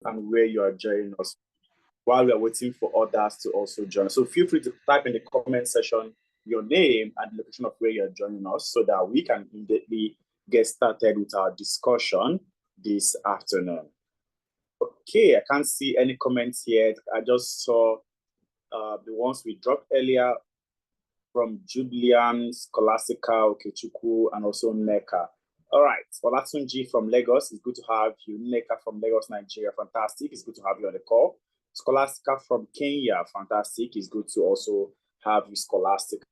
and where you are joining us while we are waiting for others to also join. So feel free to type in the comment section your name and the location of where you're joining us so that we can immediately get started with our discussion this afternoon. Okay, I can't see any comments yet. I just saw the ones we dropped earlier from Julian, Scholastica, Okechukwu, and also Neka. All right, Olatunji from Lagos, it's good to have you. Neka from Lagos, Nigeria, fantastic. It's good to have you on the call. Scholastica from Kenya, fantastic. It's good to also have you, Scholastica.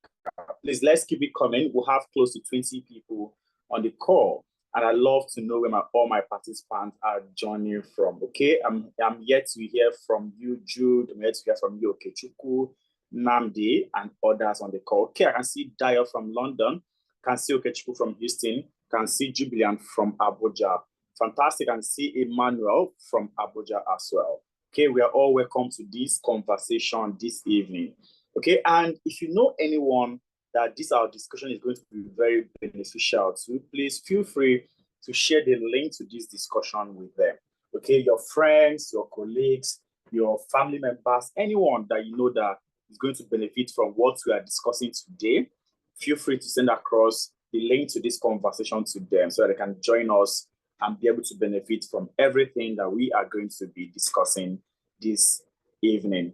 Please, let's keep it coming. We'll have close to 20 people on the call, and I love to know where all my participants are joining from. Okay, I'm yet to hear from you, Jude. I'm yet to hear from you, Okechukwu, Namdi, and others on the call. Okay, I can see Dio from London, can see Okechukwu from Houston, can see Jubilant from Abuja. Fantastic, and see Emmanuel from Abuja as well. Okay, we are all welcome to this conversation this evening. Okay, and if you know anyone that our discussion is going to be very beneficial to, please feel free to share the link to this discussion with them. Okay, your friends, your colleagues, your family members, anyone that you know that is going to benefit from what we are discussing today, feel free to send across the link to this conversation to them so that they can join us and be able to benefit from everything that we are going to be discussing this evening.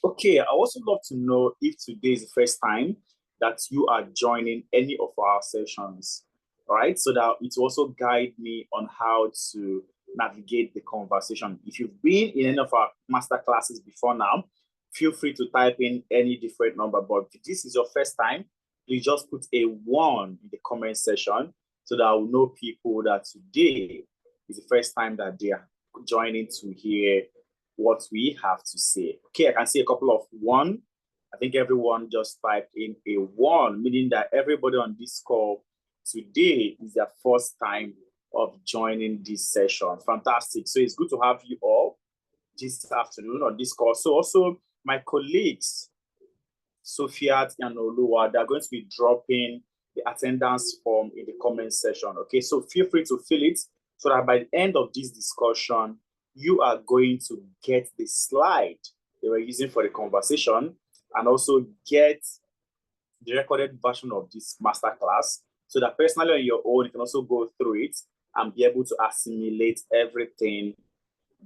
Okay, I also love to know if today is the first time that you are joining any of our sessions, all right? So that it will also guide me on how to navigate the conversation. If you've been in any of our master classes before now, feel free to type in any different number, but if this is your first time, please just put a 1 in the comment section so that I will know people that today is the first time that they are joining to hear what we have to say. Okay, I can see a couple of 1. I think everyone just typed in a 1, meaning that everybody on this call today is their first time of joining this session. Fantastic. So it's good to have you all this afternoon on this call. So also my colleagues, Sophia and Oluwa, they're going to be dropping the attendance form in the comment section. Okay, so feel free to fill it so that by the end of this discussion, you are going to get the slide they were using for the conversation and also get the recorded version of this masterclass so that personally on your own, you can also go through it and be able to assimilate everything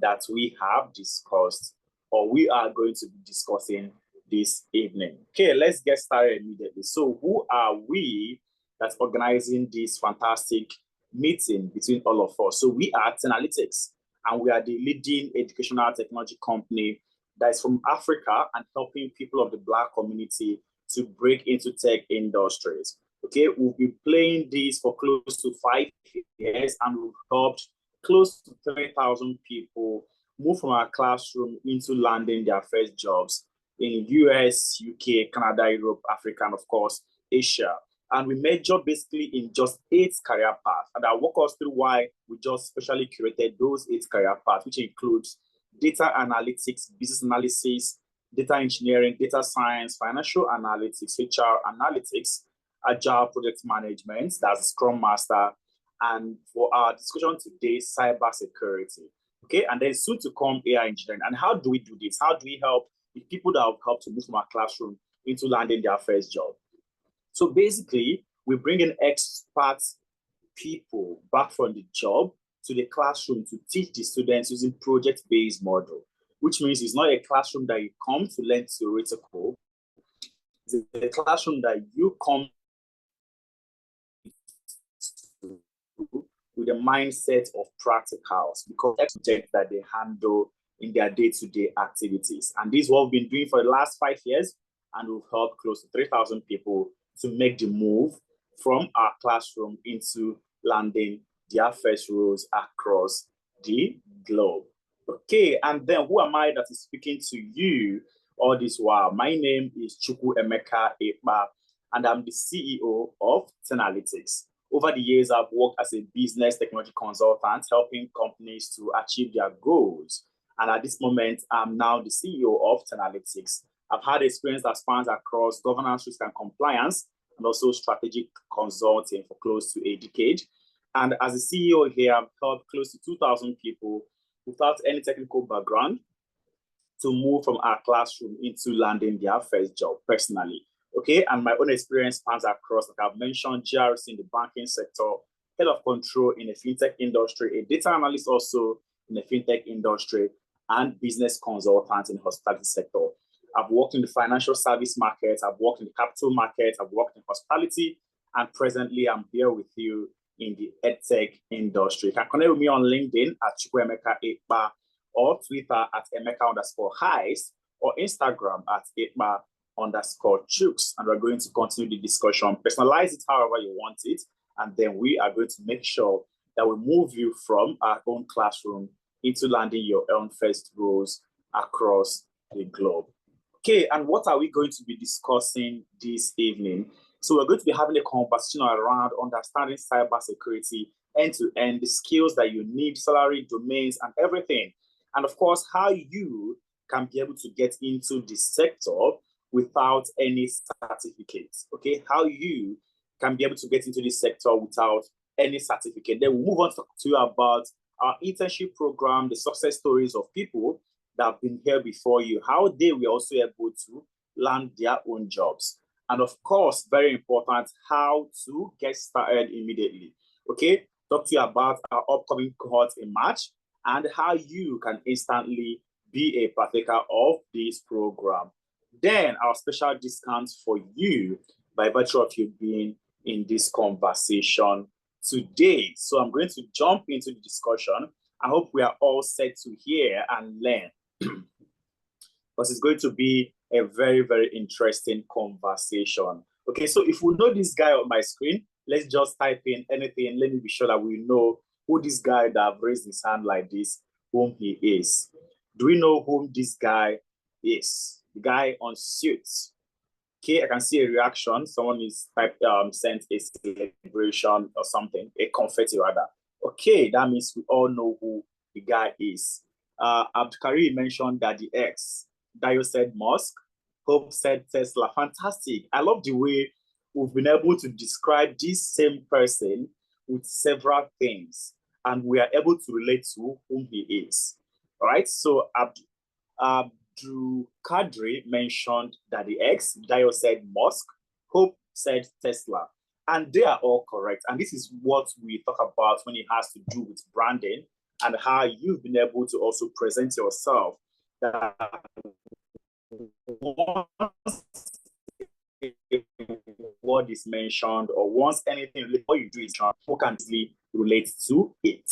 that we have discussed or we are going to be discussing this evening. Okay, let's get started immediately. So who are we that's organizing this fantastic meeting between all of us? So we are Tenalytics, and we are the leading educational technology company that is from Africa and helping people of the Black community to break into tech industries. Okay, we've been playing this for close to 5 years, and we've helped close to 3,000 people move from our classroom into landing their first jobs in US, UK, Canada, Europe, Africa, and of course, Asia. And we major basically in just 8 career paths. And I'll walk us through why we just specially curated those 8 career paths, which includes data analytics, business analysis, data engineering, data science, financial analytics, HR analytics, agile project management, that's Scrum Master, and for our discussion today, cybersecurity. Okay, and then soon to come AI engineering. And how do we do this? How do we help the people that have helped to move from our classroom into landing their first job? So basically, we bring in expert people back from the job to the classroom to teach the students using project-based model, which means it's not a classroom that you come to learn theoretical. It's a classroom that you come with a mindset of practicals because that's the subject that they handle in their day-to-day activities. And this is what we've been doing for the last 5 years, and we've helped close to 3,000 people to make the move from our classroom into landing their first roles across the globe. Okay, and then who am I that is speaking to you all this while? My name is Chukwu Emeka Ekpa, and I'm the CEO of Tenalytics. Over the years, I've worked as a business technology consultant, helping companies to achieve their goals. And at this moment, I'm now the CEO of Tenalytics. I've had experience that spans across governance, risk, and compliance, and also strategic consulting for close to a decade. And as a CEO here, I've helped close to 2,000 people without any technical background to move from our classroom into landing their first job personally. Okay, and my own experience spans across, like I've mentioned, GRC in the banking sector, head of control in the fintech industry, a data analyst also in the fintech industry, and business consultant in the hospitality sector. I've worked in the financial service market, I've worked in the capital market, I've worked in hospitality, and presently I'm here with you in the edtech industry. You can connect with me on LinkedIn at Chukwuemeka Ekpa, or Twitter at Emeka_Heist, or Instagram at Ekpa_Chooks. And we're going to continue the discussion, personalize it however you want it, and then we are going to make sure that we move you from our own classroom into landing your own first roles across the globe. Okay, and what are we going to be discussing this evening? So we're going to be having a conversation around understanding cybersecurity end-to-end, the skills that you need, salary, domains, and everything. And of course, how you can be able to get into the sector without any certificates, okay? How you can be able to get into this sector without any certificate. Then we'll move on to you about our internship program, the success stories of people that have been here before you, how they were also able to land their own jobs. And of course, very important, how to get started immediately, okay? Talk to you about our upcoming cohort in March and how you can instantly be a partaker of this program. Then our special discounts for you by virtue of you being in this conversation today. So I'm going to jump into the discussion. I hope we are all set to hear and learn because it's going to be a very, very interesting conversation. Okay, so if we know this guy on my screen, let's just type in anything. Let me be sure that we know who this guy that have raised his hand like this, whom he is. Do we know whom this guy is? The guy on suits. Okay, I can see a reaction. Someone is sent a celebration or something, a confetti rather. Okay, that means we all know who the guy is. Abdukari mentioned that the X. Dio said Musk. Hope said Tesla. Fantastic. I love the way we've been able to describe this same person with several things, and we are able to relate to whom he is. All right, so Abdul Kadri mentioned that the X, Dio said Musk, Hope said Tesla, and they are all correct. And this is what we talk about when it has to do with branding and how you've been able to also present yourself. That once a word is mentioned or once anything, what you do is who can easily relate to it.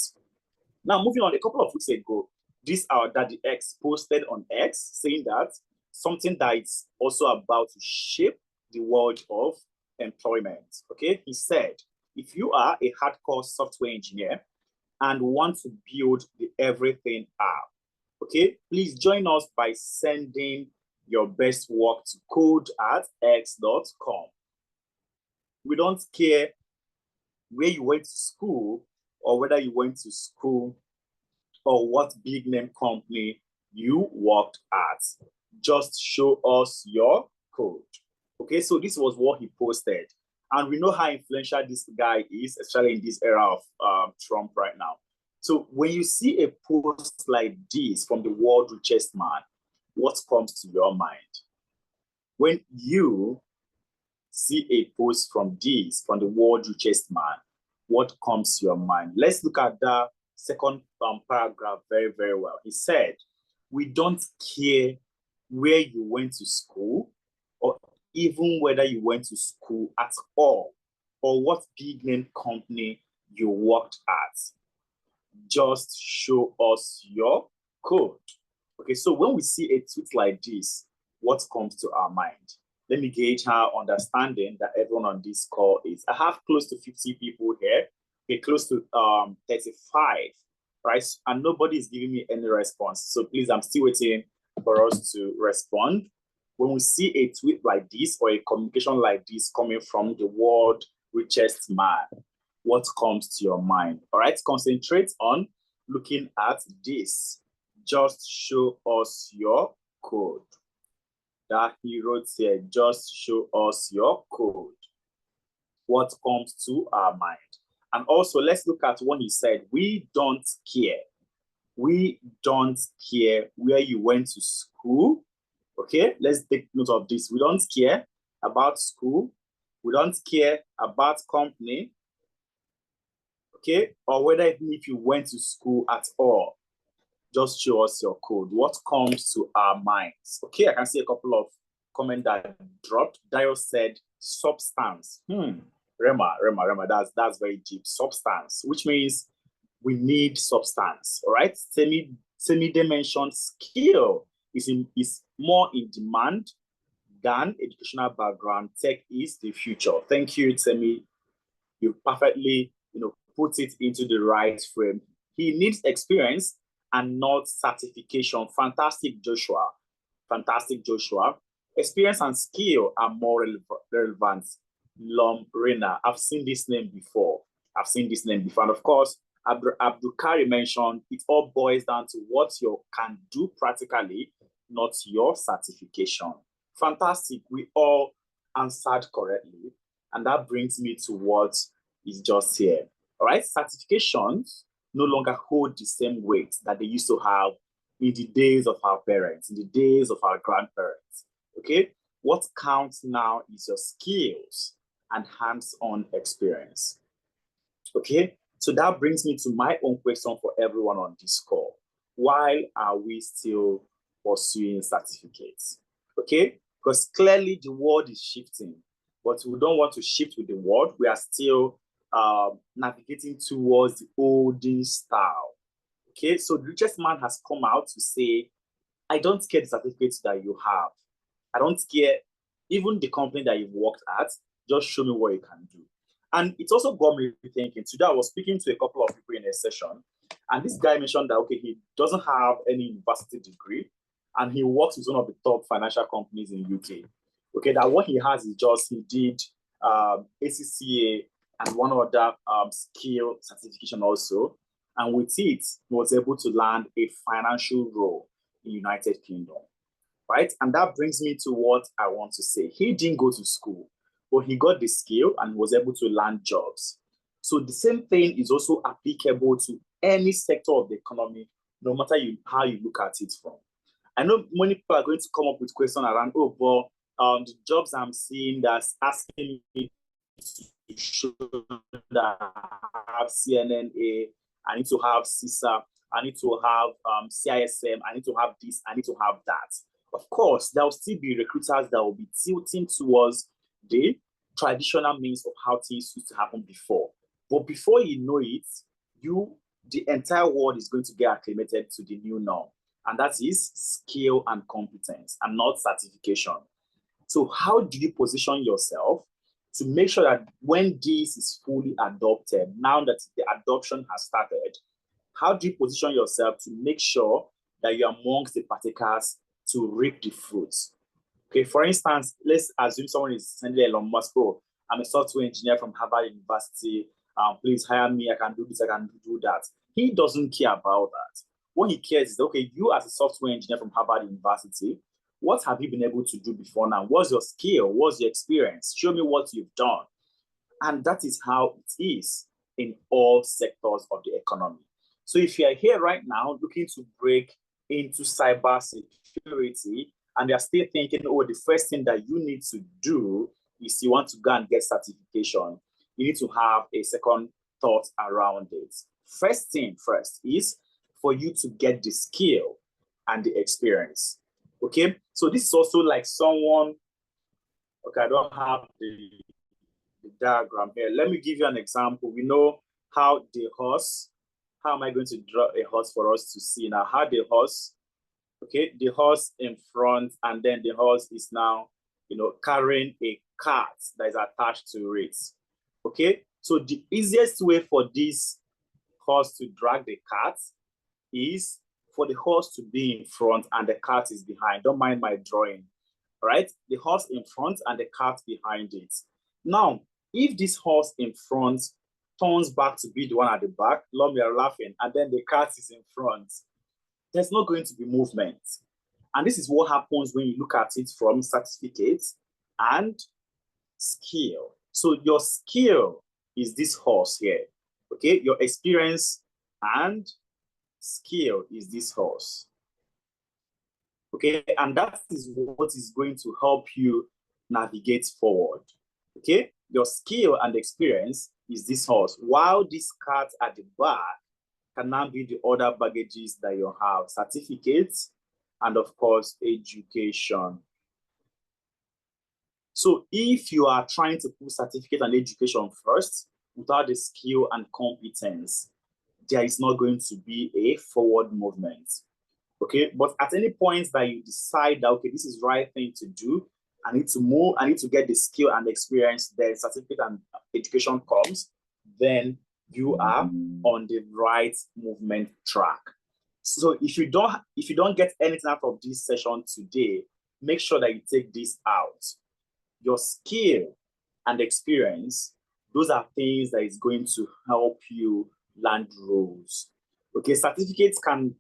Now, moving on, a couple of weeks ago, that the X posted on X saying that something that is also about to shape the world of employment. Okay, he said, if you are a hardcore software engineer and want to build the everything app, okay, please join us by sending your best work to code@x.com. We don't care where you went to school or whether you went to school or what big name company you worked at. Just show us your code. Okay, so this was what he posted. And we know how influential this guy is, especially in this era of Trump right now. So when you see a post like this from the world's richest man, what comes to your mind? When you see a post from this, from the world's richest man, what comes to your mind? Let's look at the second paragraph very, very well. He said, we don't care where you went to school or even whether you went to school at all or what big name company you worked at. Just show us your code. Okay, so when we see a tweet like this, what comes to our mind? Let me gauge our understanding that everyone on this call is. I have close to 50 people here, okay, close to 35, right? And nobody is giving me any response. So please, I'm still waiting for us to respond. When we see a tweet like this or a communication like this coming from the world's richest man, what comes to your mind? All right, concentrate on looking at this. Just show us your code. That he wrote here, just show us your code. What comes to our mind? And also, let's look at what he said. We don't care. We don't care where you went to school. Okay, let's take note of this. We don't care about school. We don't care about company. Okay, or whether even if you went to school at all. Just show us your code. What comes to our minds? Okay, I can see a couple of comments that dropped. Dio said substance. Rema, that's very deep. Substance, which means we need substance. All right. Semide mentioned skill is more in demand than educational background. Tech is the future. Thank you, Semi. You perfectly, put it into the right frame. He needs experience and not certification. Fantastic, Joshua. Fantastic, Joshua. Experience and skill are more relevant. Lomrena. I've seen this name before. And of course, Abdul Kari mentioned it all boils down to what you can do practically, not your certification. Fantastic. We all answered correctly. And that brings me to what is just here. All right. Certifications no longer hold the same weight that they used to have in the days of our parents, in the days of our grandparents. Okay. What counts now is your skills and hands-on experience. Okay. So that brings me to my own question for everyone on this call. Why are we still pursuing certificates? Okay. Because clearly the world is shifting, but we don't want to shift with the world. We are still navigating towards the olden style. Okay, so the richest man has come out to say, I don't care the certificates that you have. I don't care even the company that you've worked at. Just show me what you can do. And it also got me thinking. Today I was speaking to a couple of people in a session, and this guy mentioned that, okay, he doesn't have any university degree, and he works with one of the top financial companies in UK. Okay, that what he has is just, he did ACCA and one other skill certification also. And with it, he was able to land a financial role in the United Kingdom, right? And that brings me to what I want to say. He didn't go to school, but he got the skill and was able to land jobs. So the same thing is also applicable to any sector of the economy, no matter how you look at it from. I know many people are going to come up with questions around, oh, but the jobs I'm seeing that's asking me to show that I have CNNA, I need to have CISA, I need to have CISM, I need to have this, I need to have that. Of course, there will still be recruiters that will be tilting towards the traditional means of how things used to happen before. But before you know it, the entire world is going to get acclimated to the new norm. And that is skill and competence and not certification. So how do you position yourself to make sure that when this is fully adopted, now that the adoption has started, how do you position yourself to make sure that you're amongst the partakers to reap the fruits? Okay, for instance, let's assume someone is sending Elon Musk, oh, I'm a software engineer from Harvard University. Please hire me. I can do this. I can do that. He doesn't care about that. What he cares is, okay, you as a software engineer from Harvard University, what have you been able to do before now? What's your skill? What's your experience? Show me what you've done. And that is how it is in all sectors of the economy. So if you are here right now looking to break into cybersecurity and you're still thinking, oh, the first thing that you need to do is you want to go and get certification, you need to have a second thought around it. First thing first is for you to get the skill and the experience. Okay, so this is also like someone, okay, I don't have the diagram here. Let me give you an example. We know how the horse, how am I going to draw a horse for us to see now? How the horse, okay, the horse in front, and then the horse is now, carrying a cart that is attached to it. Okay, so the easiest way for this horse to drag the cart is for the horse to be in front and the cart is behind. Don't mind my drawing. All right, the horse in front and the cart behind it. Now, if this horse in front turns back to be the one at the back, Lord, we are laughing, and then the cart is in front, there's not going to be movement. And this is what happens when you look at it from certificates and skill. So your skill is this horse here, okay? Your experience and skill is this horse. Okay, and that is what is going to help you navigate forward. Okay, your skill and experience is this horse, while this cart at the back can now be the other baggages that you have, certificates, and of course, education. So if you are trying to put certificate and education first without the skill and competence, there is not going to be a forward movement. Okay, but at any point that you decide that, okay, this is the right thing to do, I need to move, I need to get the skill and experience, then certificate and education comes, then you are on the right movement track. So if you don't get anything out of this session today, make sure that you take this out. Your skill and experience, those are things that is going to help you land roles. Okay, certificates can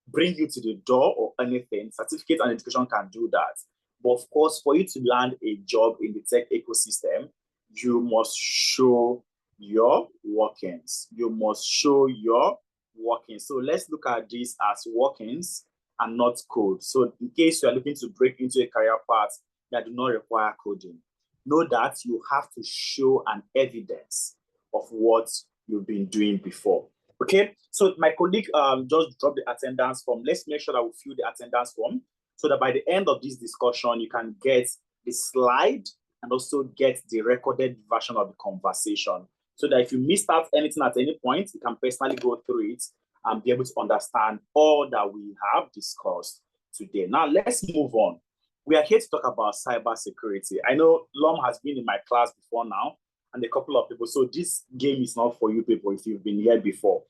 bring you to the door or anything. Certificate and education can do that. But of course, for you to land a job in the tech ecosystem, you must show your workings. You must show your workings. So let's look at this as workings and not code. So in case you are looking to break into a career path that do not require coding, know that you have to show an evidence of what you've been doing before. Okay, so my colleague just dropped the attendance form. Let's make sure that we fill the attendance form so that by the end of this discussion, you can get the slide and also get the recorded version of the conversation. So that if you missed out anything at any point, you can personally go through it and be able to understand all that we have discussed today. Now, let's move on. We are here to talk about cybersecurity. I know Lom has been in my class before now, and a couple of people. So this game is not for you people if you've been here before.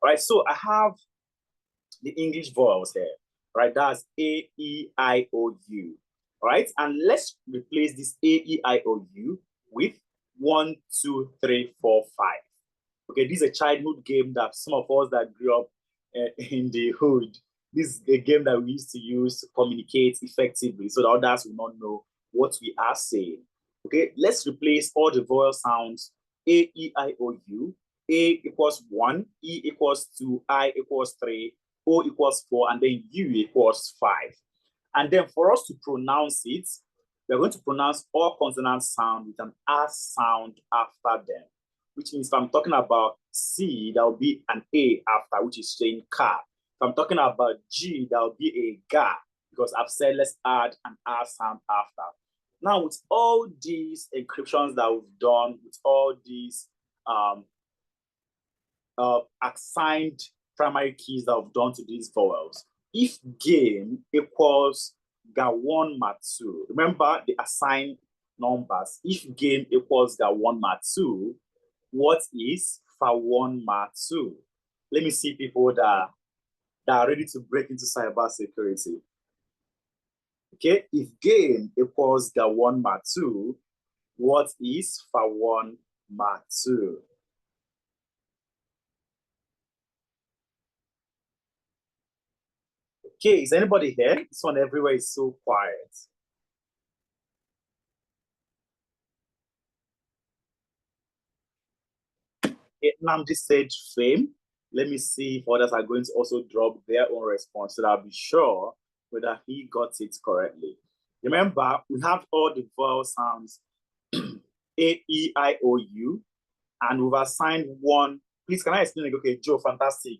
All right, so I have the English vowels here, right? That's A, E, I, O, U. All right, and let's replace this A, E, I, O, U with 1, 2, 3, 4, 5. Okay, this is a childhood game that some of us that grew up in the hood, this is a game that we used to use to communicate effectively so that others will not know what we are saying. Okay, let's replace all the vowel sounds A, E, I, O, U. A equals 1, E equals 2, I equals 3, O equals 4, and then U equals 5. And then for us to pronounce it, we're going to pronounce all consonant sound with an R sound after them, which means if I'm talking about C, there will be an A after, which is saying car. If I'm talking about G, there will be a ga, because I've said let's add an R sound after. Now, with all these encryptions that we've done, with all these assigned primary keys that we've done to these vowels, if game equals ga1 mat2, remember the assigned numbers. If game equals ga1 mat2, what is fa1 mat2? Let me see people that are ready to break into cybersecurity. Okay, if game equals ga1 mat2, what is fa1 mat2? Okay, is anybody here? This one everywhere is so quiet. Namdi said fame. Let me see if others are going to also drop their own response so that I'll be sure whether he got it correctly. Remember, we have all the vowel sounds A, E, I, O, U, and we've assigned one. Please, can I explain it? Okay, Joe, fantastic.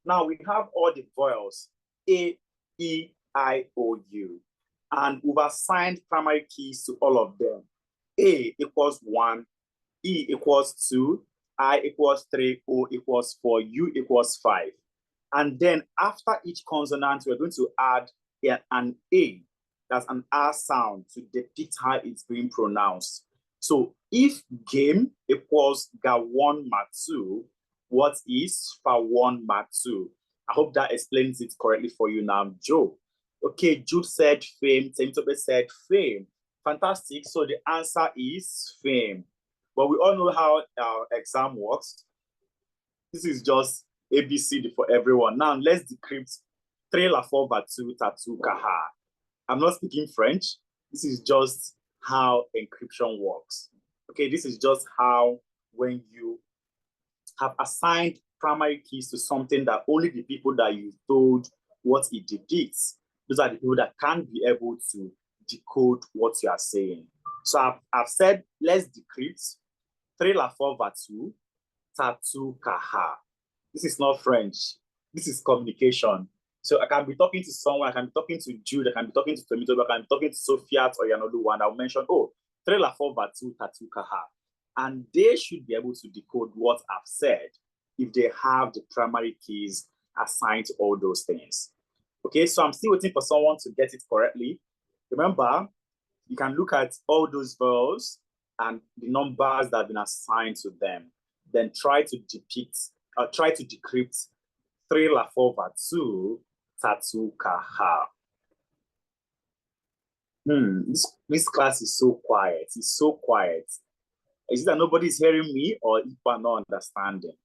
Now we have all the vowels A, E, I, O, U, and we've assigned primary keys to all of them. A equals 1, E equals 2, I equals 3, O equals 4, U equals 5. And then after each consonant, we're going to add an A, that's an R sound to depict how it's being pronounced. So if game equals ga1 mat2, what is fa1 mat2? I hope that explains it correctly for you now, Joe. Okay, Jude said fame, Temitope said fame. Fantastic, so the answer is fame. But we all know how our exam works. This is just ABCD for everyone. Now let's decrypt 3 la 4 batu tatu kaha. I'm not speaking French. This is just how encryption works. Okay, this is just how when you have assigned primary keys to something that only the people that you told what it depicts, those are the people that can't be able to decode what you are saying. So I've said, let's decrypt 3 la 4 va 2, tatu kaha. This is not French. This is communication. So I can be talking to someone, I can be talking to Jude, I can be talking to Tomito, I can be talking to Sophia or another one. I'll mention, oh, 3 la 4 va 2, tatu kaha. And they should be able to decode what I've said if they have the primary keys assigned to all those things. Okay, so I'm still waiting for someone to get it correctly. Remember, you can look at all those vowels and the numbers that have been assigned to them. Then try to decrypt 3 la 4 va 2, tatu kaha. This class is so quiet. It's so quiet. Is it that nobody's hearing me or people are not understanding?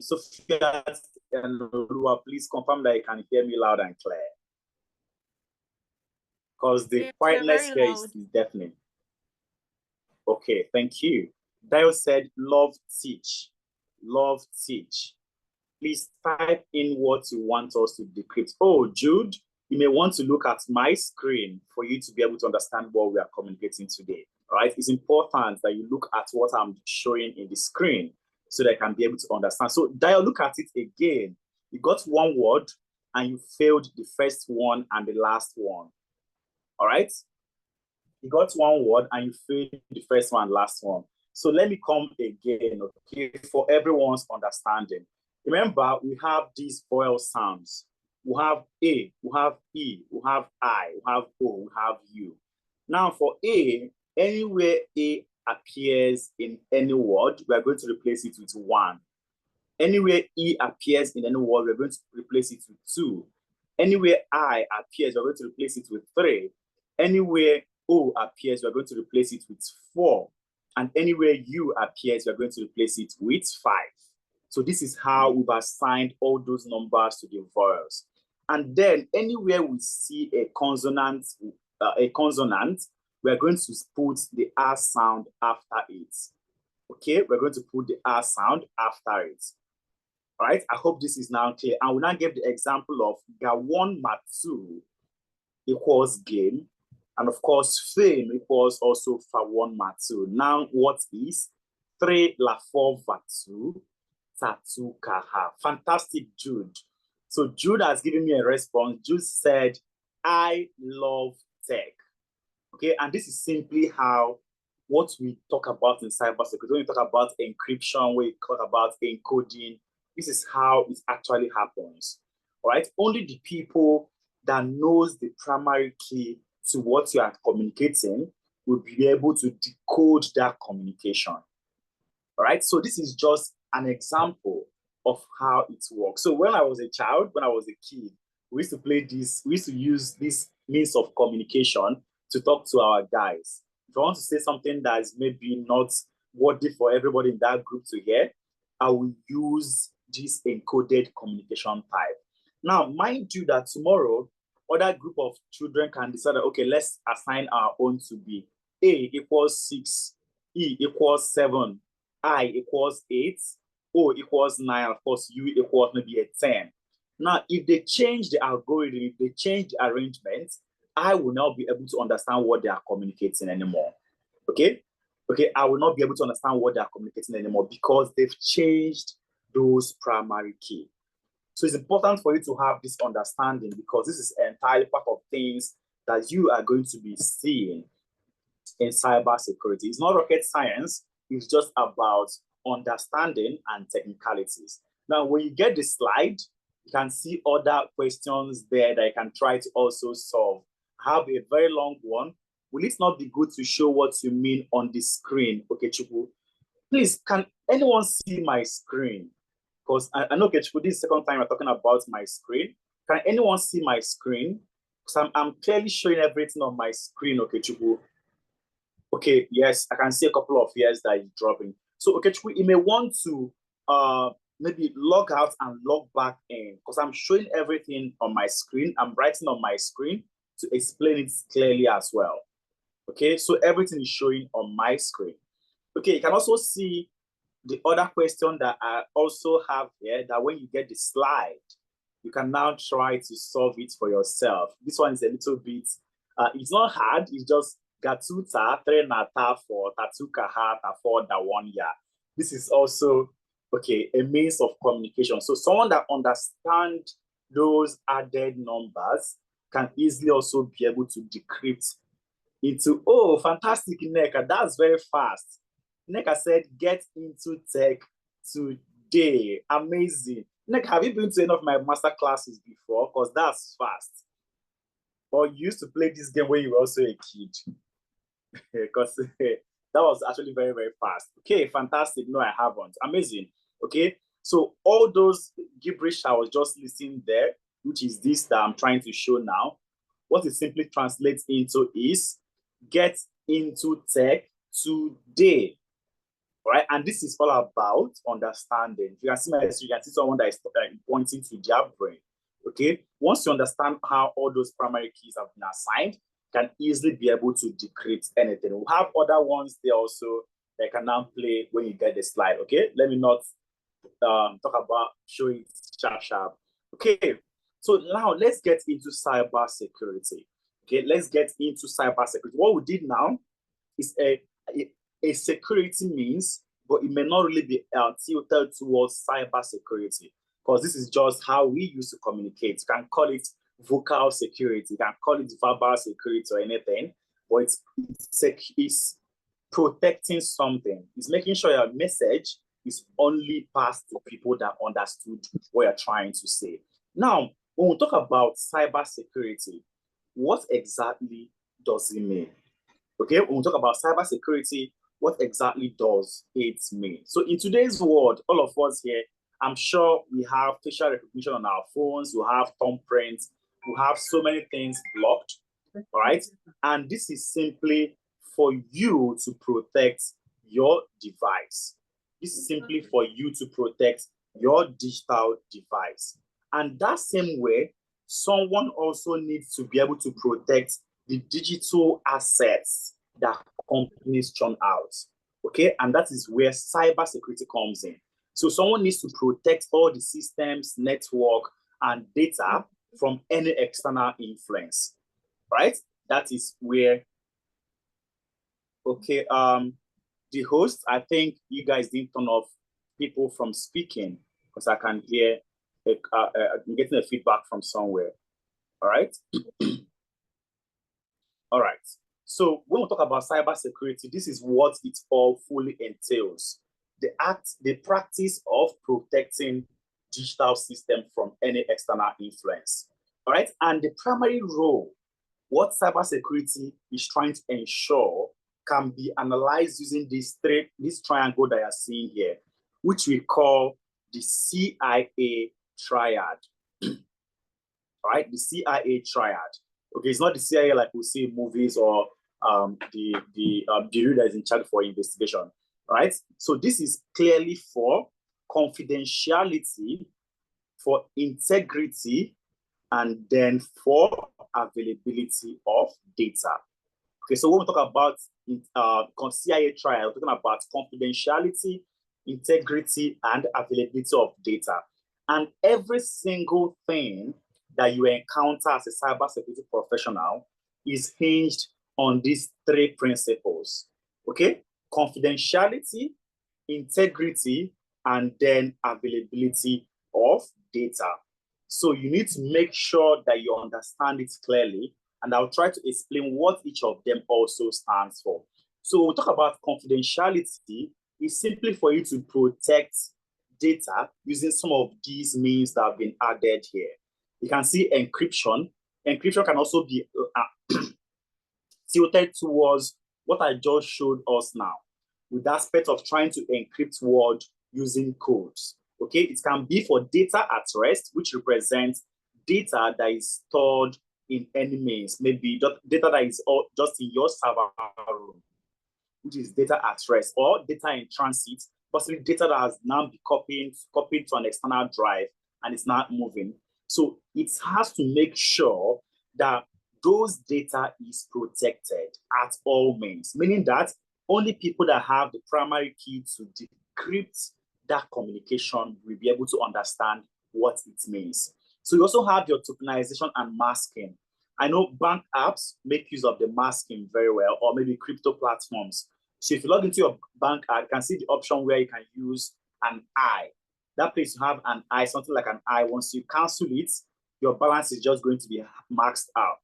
Sophia and Lua, please confirm that you can hear me loud and clear. Because the quietness here is deafening. Okay, thank you. Dio said, love, teach. Love, teach. Please type in what you want us to decrypt. Oh, Jude, you may want to look at my screen for you to be able to understand what we are communicating today. All right, it's important that you look at what I'm showing in the screen so that I can be able to understand. So, Dio, look at it again. You got one word and you failed the first one and the last one. All right? You got one word and you failed the first one and last one. So let me come again, okay, for everyone's understanding. Remember, we have these vowel sounds. We have A, we have E, we have I, we have O, we have U. Now for A, anywhere A appears in any word, we are going to replace it with 1. Anywhere E appears in any word, we're going to replace it with 2. Anywhere I appears, we're going to replace it with 3. Anywhere O appears, we're going to replace it with 4. And anywhere U appears, we're going to replace it with 5. So this is how we've assigned all those numbers to the vowels. And then anywhere we see a consonant, we're going to put the R sound after it. Okay, we're going to put the R sound after it. All right, I hope this is now clear. And we now give the example of Gawon Matu equals game. And of course, fame equals also Fawon Matu. Now, what is 3 la 4 va 2, tatu kaha? Fantastic, Jude. So Jude has given me a response. Jude said, I love tech. Okay, and this is simply how what we talk about in cybersecurity. When we talk about encryption, we talk about encoding, this is how it actually happens. All right, only the people that knows the primary key to what you are communicating will be able to decode that communication. All right, so this is just an example of how it works. So when I was a child, when I was a kid, we used to play this, we used to use this means of communication to talk to our guys. If I want to say something that is maybe not worthy for everybody in that group to hear, I will use this encoded communication type. Now, mind you that tomorrow, other group of children can decide that, okay, let's assign our own to be A equals 6, E equals 7, I equals 8, O equals 9, of course, U equals maybe a 10. Now, if they change the algorithm, if they change the arrangement, I will not be able to understand what they are communicating anymore. Okay? Okay, I will not be able to understand what they are communicating anymore because they've changed those primary key. So it's important for you to have this understanding because this is entirely part of things that you are going to be seeing in cybersecurity. It's not rocket science. It's just about understanding and technicalities. Now, when you get the slide, you can see other questions there that you can try to also solve. I have a very long one. Will it not be good to show what you mean on the screen? Okay, Chupu. Please, can anyone see my screen? Because I know, Chupu, this is the second time we're talking about my screen. Can anyone see my screen? Because I'm clearly showing everything on my screen, okay, Chupu. Okay, yes, I can see a couple of years that is dropping. So, okay, Chupu, you may want to maybe log out and log back in because I'm showing everything on my screen. I'm writing on my screen to explain it clearly as well. Okay, so everything is showing on my screen. Okay, you can also see the other question that I also have here, that when you get the slide, you can now try to solve it for yourself. This one is a little bit, it's not hard, it's just gatuta, tre nata for tatuka ha, ta for da one ya. This is also, okay, a means of communication. So someone that understands those added numbers can easily also be able to decrypt into, oh, fantastic, Neka, that's very fast. Neka said, get into tech today. Amazing. Neka, have you been to any of my master classes before? Because that's fast. Or you used to play this game when you were also a kid? Because that was actually very, very fast. Okay, fantastic. No, I haven't. Amazing. Okay, so all those gibberish I was just listing there, which is this that I'm trying to show now, what it simply translates into is get into tech today. Right, and this is all about understanding. You can see you can see someone that is pointing to their brain. Okay, once you understand how all those primary keys have been assigned, you can easily be able to decrypt anything. We'll have other ones there also that can now play when you get the slide. Okay, let me not talk about showing sharp. Okay, so now let's get into cybersecurity. Okay, let's get into cybersecurity. What we did now is a security means, but it may not really be tilted towards cybersecurity, because this is just how we used to communicate. You can call it vocal security, you can call it verbal security or anything, but it's protecting something. It's making sure your message is only passed to people that understood what you're trying to say. Now, when we talk about cybersecurity, what exactly does it mean? Okay, when we talk about cybersecurity, what exactly does it mean? So in today's world, all of us here, I'm sure we have facial recognition on our phones, we have thumbprints, we have so many things blocked, all right? And this is simply for you to protect your device. This is simply for you to protect your digital device. And that same way, someone also needs to be able to protect the digital assets that companies churn out. Okay, and that is where cybersecurity comes in. So someone needs to protect all the systems, network, and data from any external influence. Right? That is where, okay, the host, I think you guys didn't turn off people from speaking, because I can hear I'm getting a feedback from somewhere. All right. All right. So when we talk about cybersecurity, this is what it all fully entails. The practice of protecting digital system from any external influence. All right. And the primary role, what cybersecurity is trying to ensure, can be analyzed using this triangle that you're seeing here, which we call the CIA triad. All right, the CIA triad. Okay, it's not the CIA like we see in movies, or the bureau that is in charge for investigation. Right. So this is clearly for confidentiality, for integrity, and then for availability of data. Okay, so when we talk about CIA trial, we're talking about confidentiality, integrity, and availability of data. And every single thing that you encounter as a cybersecurity professional is hinged on these three principles. Okay, confidentiality, integrity, and then availability of data. So you need to make sure that you understand it clearly, and I'll try to explain what each of them also stands for. So we'll talk about confidentiality. It's simply for you to protect data using some of these means that have been added here. You can see encryption. Encryption can also be tilted towards what I just showed us now, with the aspect of trying to encrypt word using codes. Okay, it can be for data at rest, which represents data that is stored in any means, maybe data that is just in your server room, which is data at rest, or data in transit, possibly data that has now been copied to an external drive and it's not moving. So it has to make sure that those data is protected at all means, meaning that only people that have the primary key to encrypt that communication, we'll be able to understand what it means. So you also have your tokenization and masking. I know bank apps make use of the masking very well, or maybe crypto platforms. So if you log into your bank app, you can see the option where you can use an eye. That place you have an eye, something like an eye. Once you cancel it, your balance is just going to be maxed out.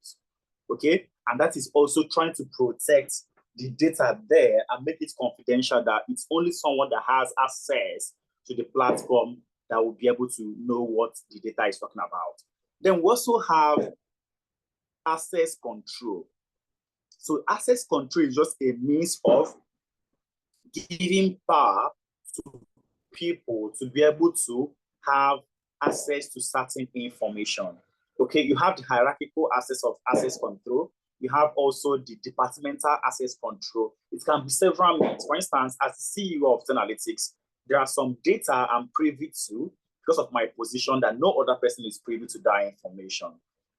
Okay? And that is also trying to protect the data there and make it confidential, that it's only someone that has access to the platform that will be able to know what the data is talking about. Then we also have access control. So access control is just a means of giving power to people to be able to have access to certain information. Okay, you have the hierarchical access of access control. You have also the departmental access control. It can be several means. For instance, as the CEO of Analytics, there are some data I'm privy to because of my position that no other person is privy to that information.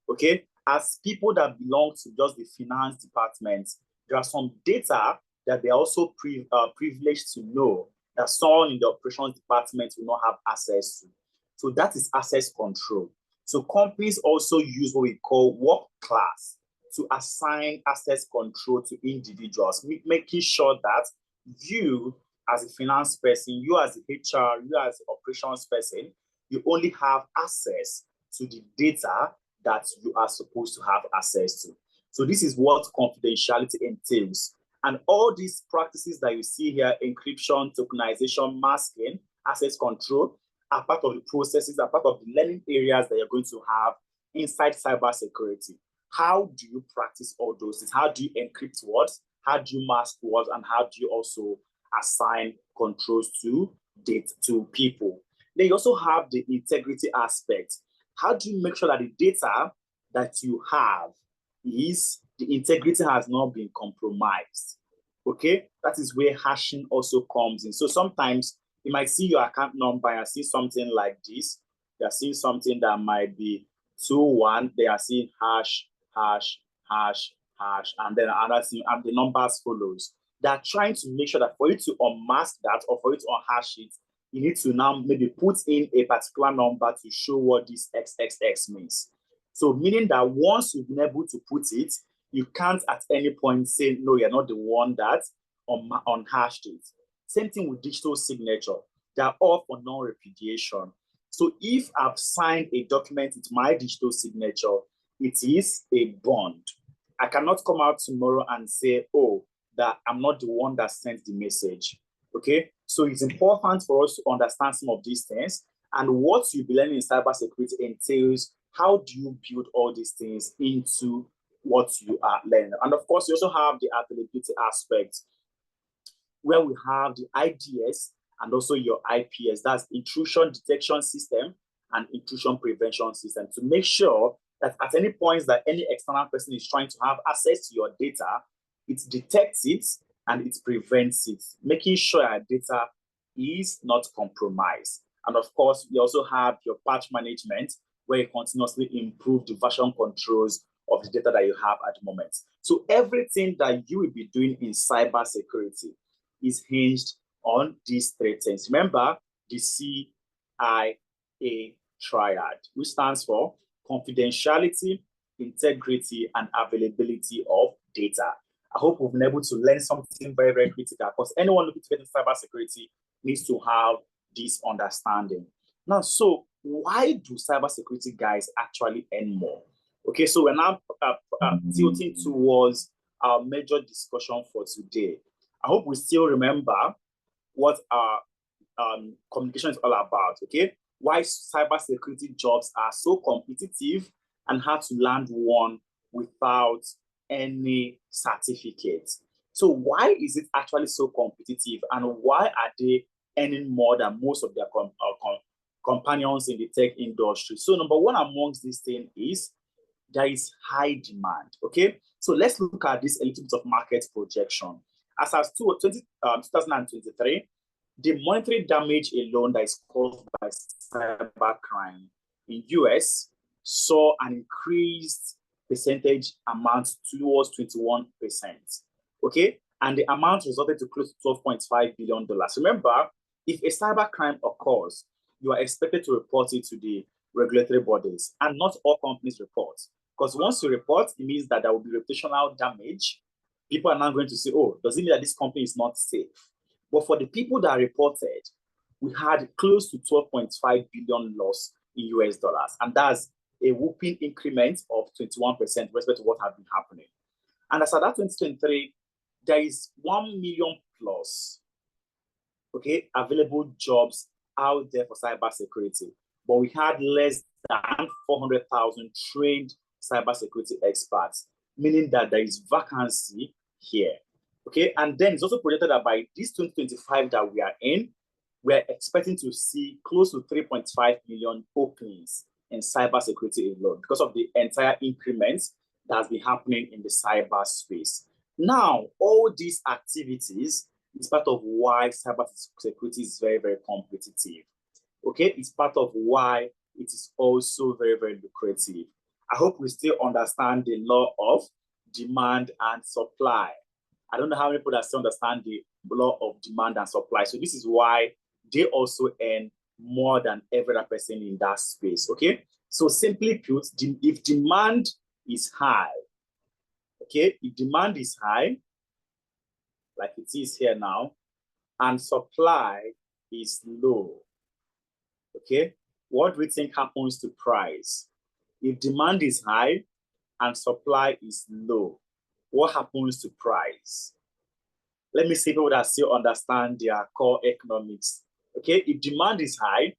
Okay, as people that belong to just the finance department, there are some data that they're also privileged to know that someone in the operations department will not have access to. So that is access control. So companies also use what we call work class to assign access control to individuals, making sure that you as a finance person, you as the HR, you as the operations person, you only have access to the data that you are supposed to have access to. So this is what confidentiality entails. And all these practices that you see here, encryption, tokenization, masking, access control, are part of the processes, are part of the learning areas that you're going to have inside cybersecurity. How do you practice all those things? How do you encrypt words? How do you mask words? And how do you also assign controls to data, to people? Then you also have the integrity aspect. How do you make sure that the data that you have is, the integrity has not been compromised? Okay, that is where hashing also comes in. So sometimes you might see your account number and see something like this. You are seeing something that might be 21. They are seeing hash, hash, hash, hash, and then another thing, and the numbers follows. They are trying to make sure that for you to unmask that or for you to unhash it, you need to now maybe put in a particular number to show what this XXX means. So meaning that once you've been able to put it, you can't at any point say, no, you're not the one that unhashed it. Same thing with digital signature. They're all for non-repudiation. So if I've signed a document with my digital signature, it is a bond. I cannot come out tomorrow and say, oh, that I'm not the one that sent the message. Okay? So it's important for us to understand some of these things. And what you'll be learning in cybersecurity entails how do you build all these things into what you are learning. And of course, you also have the availability aspect, where we have the IDS and also your IPS, that's intrusion detection system and intrusion prevention system, to make sure that at any point that any external person is trying to have access to your data, it detects it and it prevents it, making sure our data is not compromised. And of course, we also have your patch management, where you continuously improve the version controls of the data that you have at the moment. So everything that you will be doing in cybersecurity is hinged on these three things. Remember the CIA triad, which stands for confidentiality, integrity, and availability of data. I hope we've been able to learn something very, very critical, because anyone looking to get into cybersecurity needs to have this understanding. Now, so why do cybersecurity guys actually earn more? Okay, so we're now tilting towards our major discussion for today. I hope we still remember what our communication is all about, okay? Why cybersecurity jobs are so competitive and how to land one without any certificate. So why is it actually so competitive, and why are they earning more than most of their companions in the tech industry? So number one amongst these things is there is high demand, okay? So let's look at this a little bit of market projection. As of 2023, the monetary damage alone that is caused by cybercrime in US saw an increased percentage amount towards 21%, okay? And the amount resulted to close to $12.5 billion. Remember, If a cyber crime occurs, you are expected to report it to the regulatory bodies, and not all companies report. Because once you report, it means that there will be reputational damage. People are now going to say, oh, does it mean that this company is not safe? But for the people that reported, we had close to 12.5 billion loss in US dollars. And that's a whooping increment of 21% with respect to what has been happening. And as of that 2023, there is 1 million plus, okay, available jobs out there for cybersecurity. But we had less than 400,000 trained cybersecurity experts, meaning that there is vacancy here. Okay, and then it's also projected that by this 2025 that we are in, we're expecting to see close to 3.5 million openings in cybersecurity alone because of the entire increments that has been happening in the cyberspace. Now, all these activities is part of why cybersecurity is very, very competitive. Okay, it's part of why it is also very, very lucrative. I hope we still understand the law of demand and supply. I don't know how many people that still understand the law of demand and supply. So this is why they also earn more than every other person in that space, okay? So simply put, if demand is high, okay, if demand is high, like it is here now, and supply is low, okay, what do we think happens to price? If demand is high and supply is low, what happens to price? Let me see people that still understand their core economics. Okay, if demand is high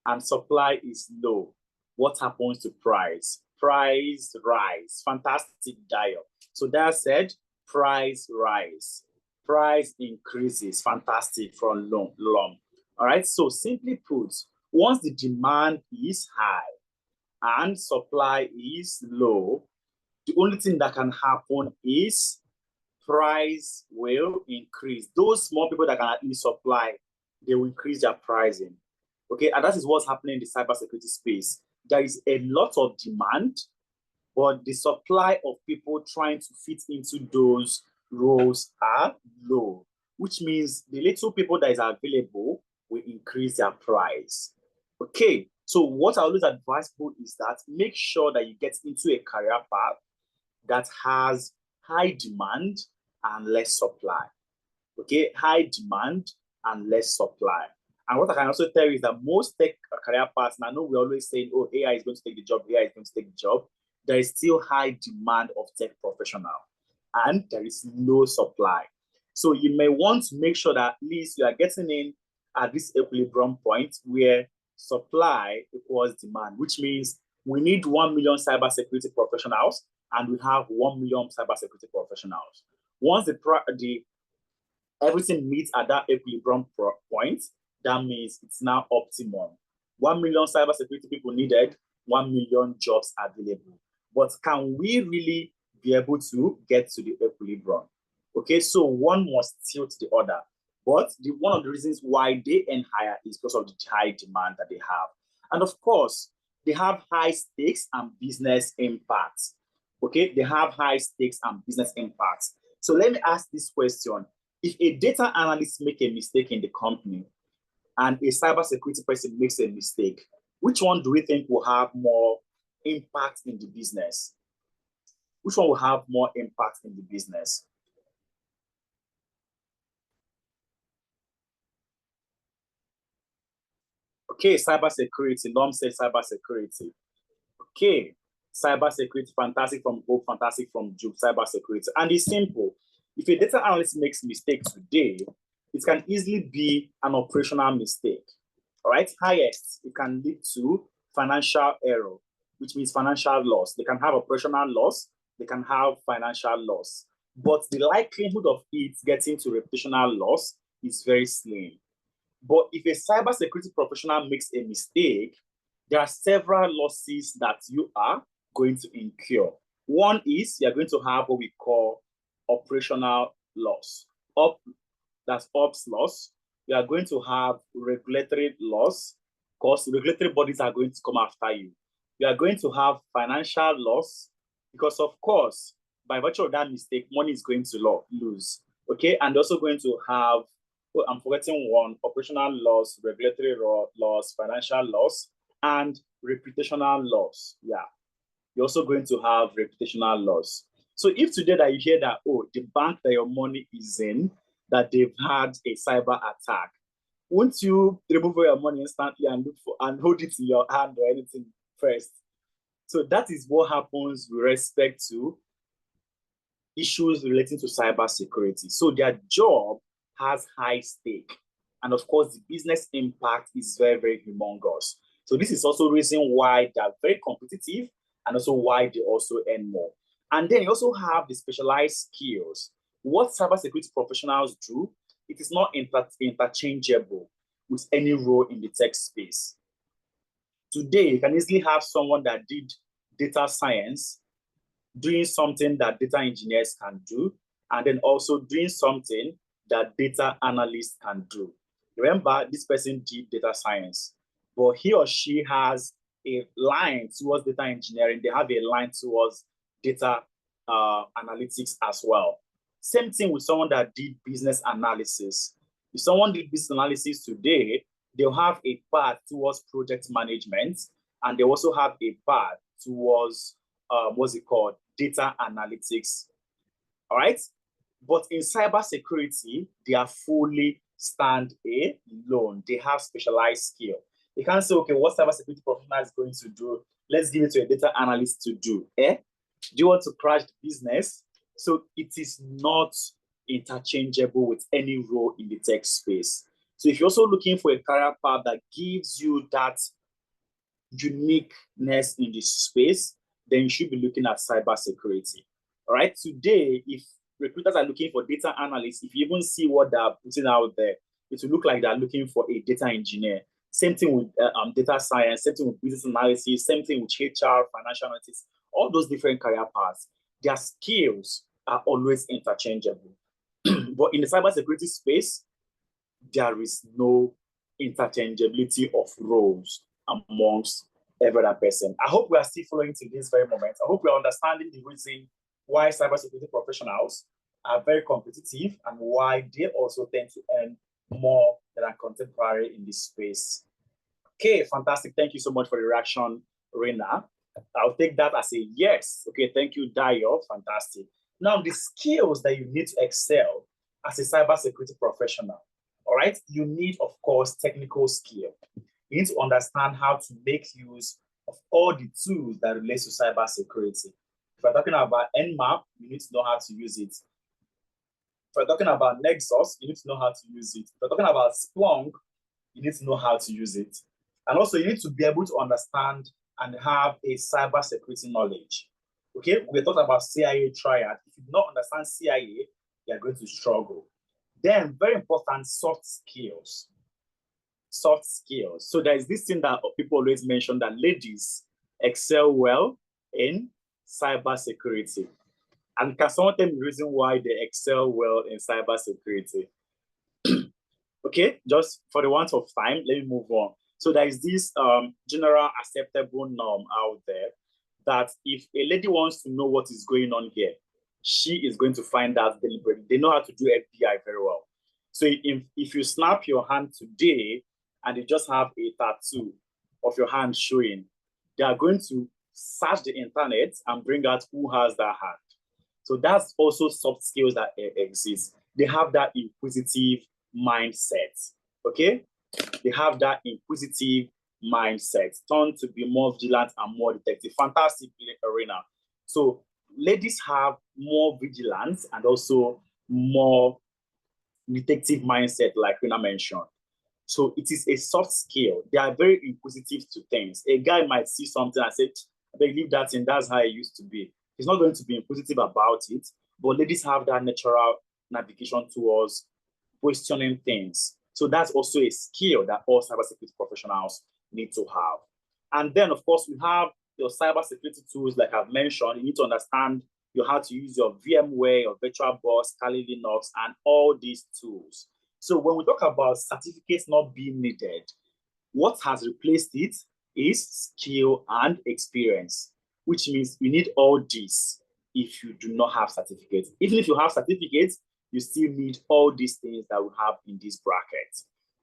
and supply is low, what happens to price? Price rise. Fantastic dial. So that said, price rise. Price increases. Fantastic from long. All right, so simply put, once the demand is high and supply is low, the only thing that can happen is price will increase. Those small people that can actually supply, they will increase their pricing. Okay, and that is what's happening in the cybersecurity space. There is a lot of demand, but the supply of people trying to fit into those roles are low, which means the little people that is available will increase their price. Okay, so what I always advise people is that make sure that you get into a career path that has high demand and less supply. Okay, high demand and less supply. And what I can also tell you is that most tech career paths, and I know we're always saying, oh, AI is going to take the job, AI is going to take the job. There is still high demand of tech professional, and there is low supply. So you may want to make sure that at least you are getting in at this equilibrium point where supply equals demand, which means we need 1 million cybersecurity professionals and we have 1 million cybersecurity professionals. Once everything meets at that equilibrium point, that means it's now optimum. 1 million cybersecurity people needed, 1 million jobs available. But can we really be able to get to the equilibrium? Okay, so one must tilt the other. But one of the reasons why they earn higher is because of the high demand that they have. And of course, they have high stakes and business impacts. Okay, they have high stakes and business impacts. So let me ask this question. If a data analyst makes a mistake in the company and a cybersecurity person makes a mistake, which one do we think will have more impact in the business? Which one will have more impact in the business? Okay, cybersecurity. Norm said cybersecurity. Okay, cybersecurity, fantastic from Hope, fantastic from Juke, cybersecurity. And it's simple. If a data analyst makes mistake today, it can easily be an operational mistake. All right, highest, it can lead to financial error, which means financial loss. They can have operational loss, they can have financial loss. But the likelihood of it getting to reputational loss is very slim. But if a cybersecurity professional makes a mistake, there are several losses that you are going to incur. One is you're going to have what we call operational loss. That's ops loss. You are going to have regulatory loss, because regulatory bodies are going to come after you. You are going to have financial loss, because of course, by virtue of that mistake, money is going to lose. Okay, and also going to have Oh, I'm forgetting one: operational laws, regulatory laws, financial laws, and reputational laws. Yeah, you're also going to have reputational laws. So if today that you hear that, oh, the bank that your money is in, that they've had a cyber attack, won't you remove your money instantly and look for and hold it in your hand or anything first? So that is what happens with respect to issues relating to cybersecurity. So their job has high stake. And of course, the business impact is very, very humongous. So this is also reason why they're very competitive and also why they also earn more. And then you also have the specialized skills. What cybersecurity professionals do, it is not interchangeable with any role in the tech space. Today, you can easily have someone that did data science doing something that data engineers can do, and then also doing something that data analysts can do. Remember, this person did data science, but he or she has a line towards data engineering. They have a line towards data analytics as well. Same thing with someone that did business analysis. If someone did business analysis today, they'll have a path towards project management, and they also have a path towards what's it called? Data analytics. All right. But in cybersecurity, they are fully stand alone. They have specialized skill. You can't say, okay, what cybersecurity professional is going to do? Let's give it to a data analyst to do. Do you want to crash the business? So it is not interchangeable with any role in the tech space. So if you're also looking for a career path that gives you that uniqueness in this space, then you should be looking at cybersecurity. All right. Today, if recruiters are looking for data analysts, if you even see what they're putting out there, it will look like they're looking for a data engineer. Same thing with data science, same thing with business analysis, same thing with HR, financial analytics, all those different career paths. Their skills are always interchangeable. But in the cybersecurity space, there is no interchangeability of roles amongst every other person. I hope we are still following to this very moment. I hope we are understanding the reason why cybersecurity professionals are very competitive and why they also tend to earn more than a contemporary in this space. Okay, fantastic. Thank you so much for the reaction, Rena. I'll take that as a yes. Okay, thank you, Dayo. Fantastic. Now, the skills that you need to excel as a cybersecurity professional. All right, you need, of course, technical skill. You need to understand how to make use of all the tools that relate to cybersecurity. If we're talking about Nmap, you need to know how to use it. If we're talking about Nexus, you need to know how to use it. If we're talking about Splunk, you need to know how to use it. And also, you need to be able to understand and have a cybersecurity knowledge. Okay, we're talking about CIA triad. If you do not understand CIA, you're going to struggle. Then, very important, soft skills. Soft skills. So there is this thing that people always mention, that ladies excel well in cybersecurity. And can someone tell me the reason why they excel well in cybersecurity? Okay, just for the want of time, let me move on. So there is this general acceptable norm out there that if a lady wants to know what is going on here, she is going to find out deliberately. They know how to do FBI very well. So if you snap your hand today and you just have a tattoo of your hand showing, they are going to search the internet and bring out who has that hand. So that's also soft skills that exist. They have that inquisitive mindset, okay? They have that inquisitive mindset, turn to be more vigilant and more detective. Fantastic arena. So ladies have more vigilance and also more detective mindset, like Rina mentioned. So it is a soft skill. They are very inquisitive to things. A guy might see something and say, I believe that and that's how it used to be. He's not going to be inquisitive about it, but ladies have that natural navigation towards questioning things. So that's also a skill that all cybersecurity professionals need to have. And then, of course, we have your cybersecurity tools, like I've mentioned. You need to understand how to use your VMware, your VirtualBox, Kali Linux, and all these tools. So when we talk about certificates not being needed, what has replaced it is skill and experience, which means you need all this if you do not have certificates. Even if you have certificates, you still need all these things that we have in this bracket.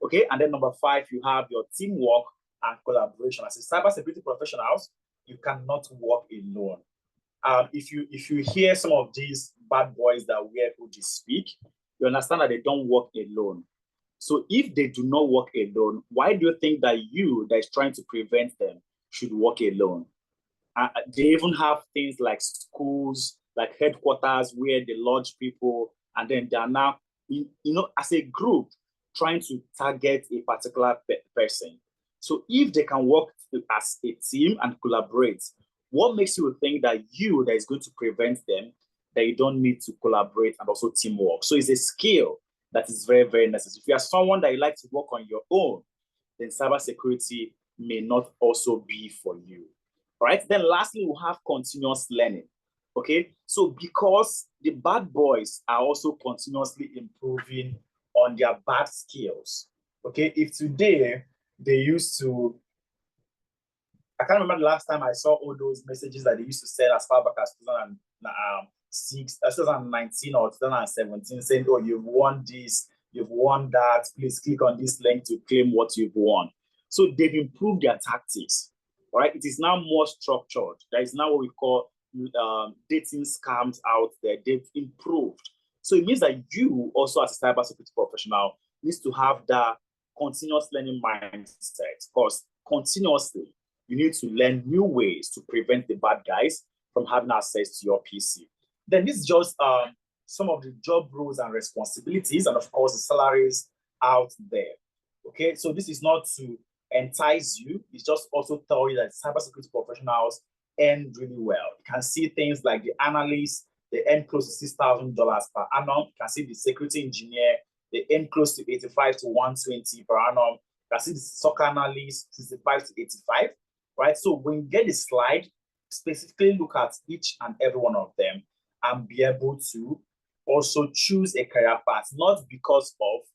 Okay, and then number 5, you have your teamwork and collaboration. As a cybersecurity professionals, you cannot work alone. If you hear some of these bad boys that wear hoodies speak, you understand that they don't work alone. So if they do not work alone, why do you think that you that is trying to prevent them should work alone? They even have things like schools, like headquarters where they lodge people, and then they are now, as a group, trying to target a particular person. So if they can work as a team and collaborate, what makes you think that is going to prevent them, that you don't need to collaborate and also teamwork? So it's a skill that is very, very necessary. If you are someone that you like to work on your own, then cybersecurity may not also be for you. All right. Then lastly, we have continuous learning. Okay. So because the bad boys are also continuously improving on their bad skills. Okay. If today they used to, I can't remember the last time I saw all those messages that they used to send as far back as 2019 or 2017, saying, oh, you've won this, you've won that, please click on this link to claim what you've won. So they've improved their tactics. All right, it is now more structured. There is now what we call dating scams out there. They've improved. So it means that you also, as a cybersecurity professional, needs to have that continuous learning mindset, because continuously you need to learn new ways to prevent the bad guys from having access to your PC. Then this is just some of the job roles and responsibilities, and of course the salaries out there. Okay, so this is not to entice you, it's just also tell you that cybersecurity professionals earn really well. You can see things like the analysts, they earn close to $6,000 per annum. You can see the security engineer, they earn close to 85 to 120 per annum. You can see the SOC analyst, 65 to 85, right? So when you get the slide, specifically look at each and every one of them and be able to also choose a career path, not because of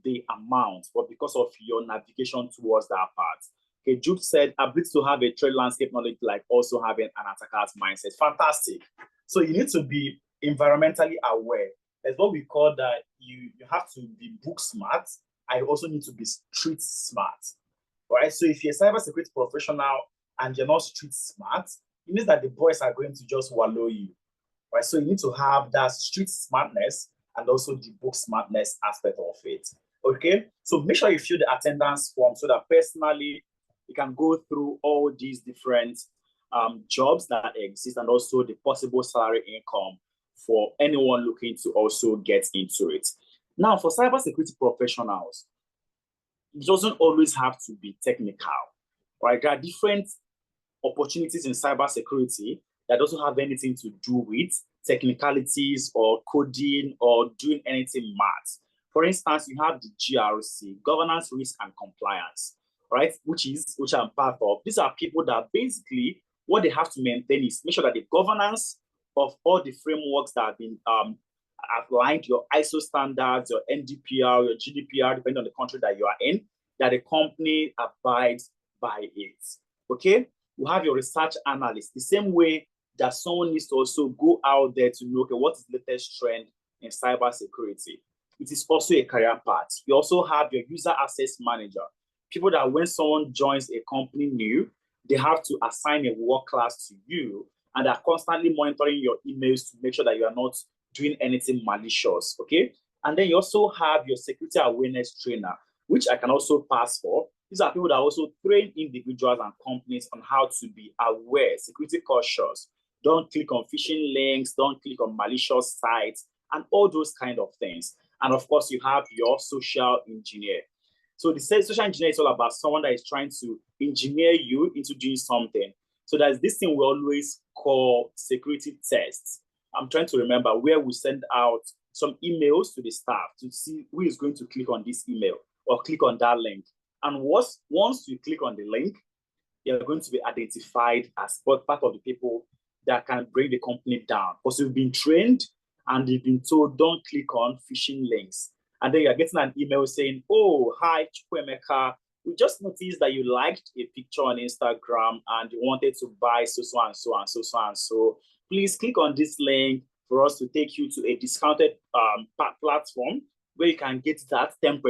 the amount, but because of your navigation towards that path. Okay, Jude said, ability to have a trade landscape knowledge, like also having an attacker's mindset. Fantastic. So you need to be environmentally aware. That's what we call that you have to be book smart. I also need to be street smart. All right. So if you're a cybersecurity professional and you're not street smart, it means that the boys are going to just wallow you. Right. So you need to have that street smartness and also the book smartness aspect of it. Okay, so make sure you fill the attendance form so that personally you can go through all these different jobs that exist and also the possible salary income for anyone looking to also get into it. Now, for cybersecurity professionals, it doesn't always have to be technical, right? There are different opportunities in cybersecurity that doesn't have anything to do with technicalities or coding or doing anything math. For instance, you have the GRC, Governance, Risk, and Compliance, right? Which I'm part of. These are people that basically what they have to maintain is make sure that the governance of all the frameworks that have been outlined, your ISO standards, your NDPR, your GDPR, depending on the country that you are in, that the company abides by it. Okay? You have your research analyst, the same way that someone needs to also go out there to know, okay, what is the latest trend in cybersecurity? It is also a career path. You also have your user access manager. People that when someone joins a company new, they have to assign a work class to you, and are constantly monitoring your emails to make sure that you are not doing anything malicious, okay? And then you also have your security awareness trainer, which I can also pass for. These are people that also train individuals and companies on how to be aware, security cautious. Don't click on phishing links, don't click on malicious sites, and all those kind of things. And of course, you have your social engineer. So the social engineer is all about someone that is trying to engineer you into doing something. So there's this thing we always call security tests. I'm trying to remember where we send out some emails to the staff to see who is going to click on this email or click on that link. And once you click on the link, you're going to be identified as part of the people that can bring the company down. Because you've been trained and you've been told, don't click on phishing links. And then you're getting an email saying, oh, hi, Chukwemeka, we just noticed that you liked a picture on Instagram and you wanted to buy so and so and so and so. Please click on this link for us to take you to a discounted platform where you can get that 10%,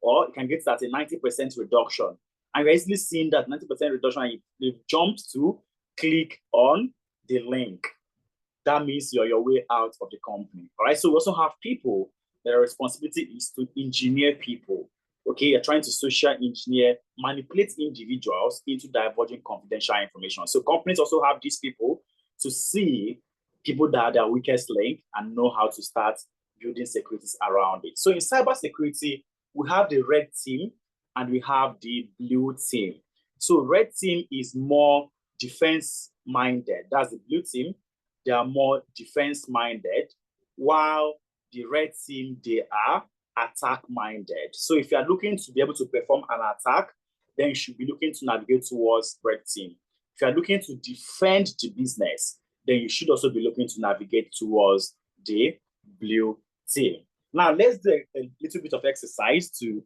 or you can get that a 90% reduction. And you're easily seeing that 90% reduction, and you've jumped to click on the link. That means you're your way out of the company. All right. So we also have people, their responsibility is to engineer people. Okay, you're trying to social engineer, manipulate individuals into divulging confidential information. So companies also have these people to see people that are their weakest link and know how to start building securities around it. So in cybersecurity, we have the red team and we have the blue team. So red team is more defense-minded. That's the blue team. They are more defense-minded, while the red team, they are attack-minded. So if you are looking to be able to perform an attack, then you should be looking to navigate towards red team. If you are looking to defend the business, then you should also be looking to navigate towards the blue team. Now, let's do a little bit of exercise to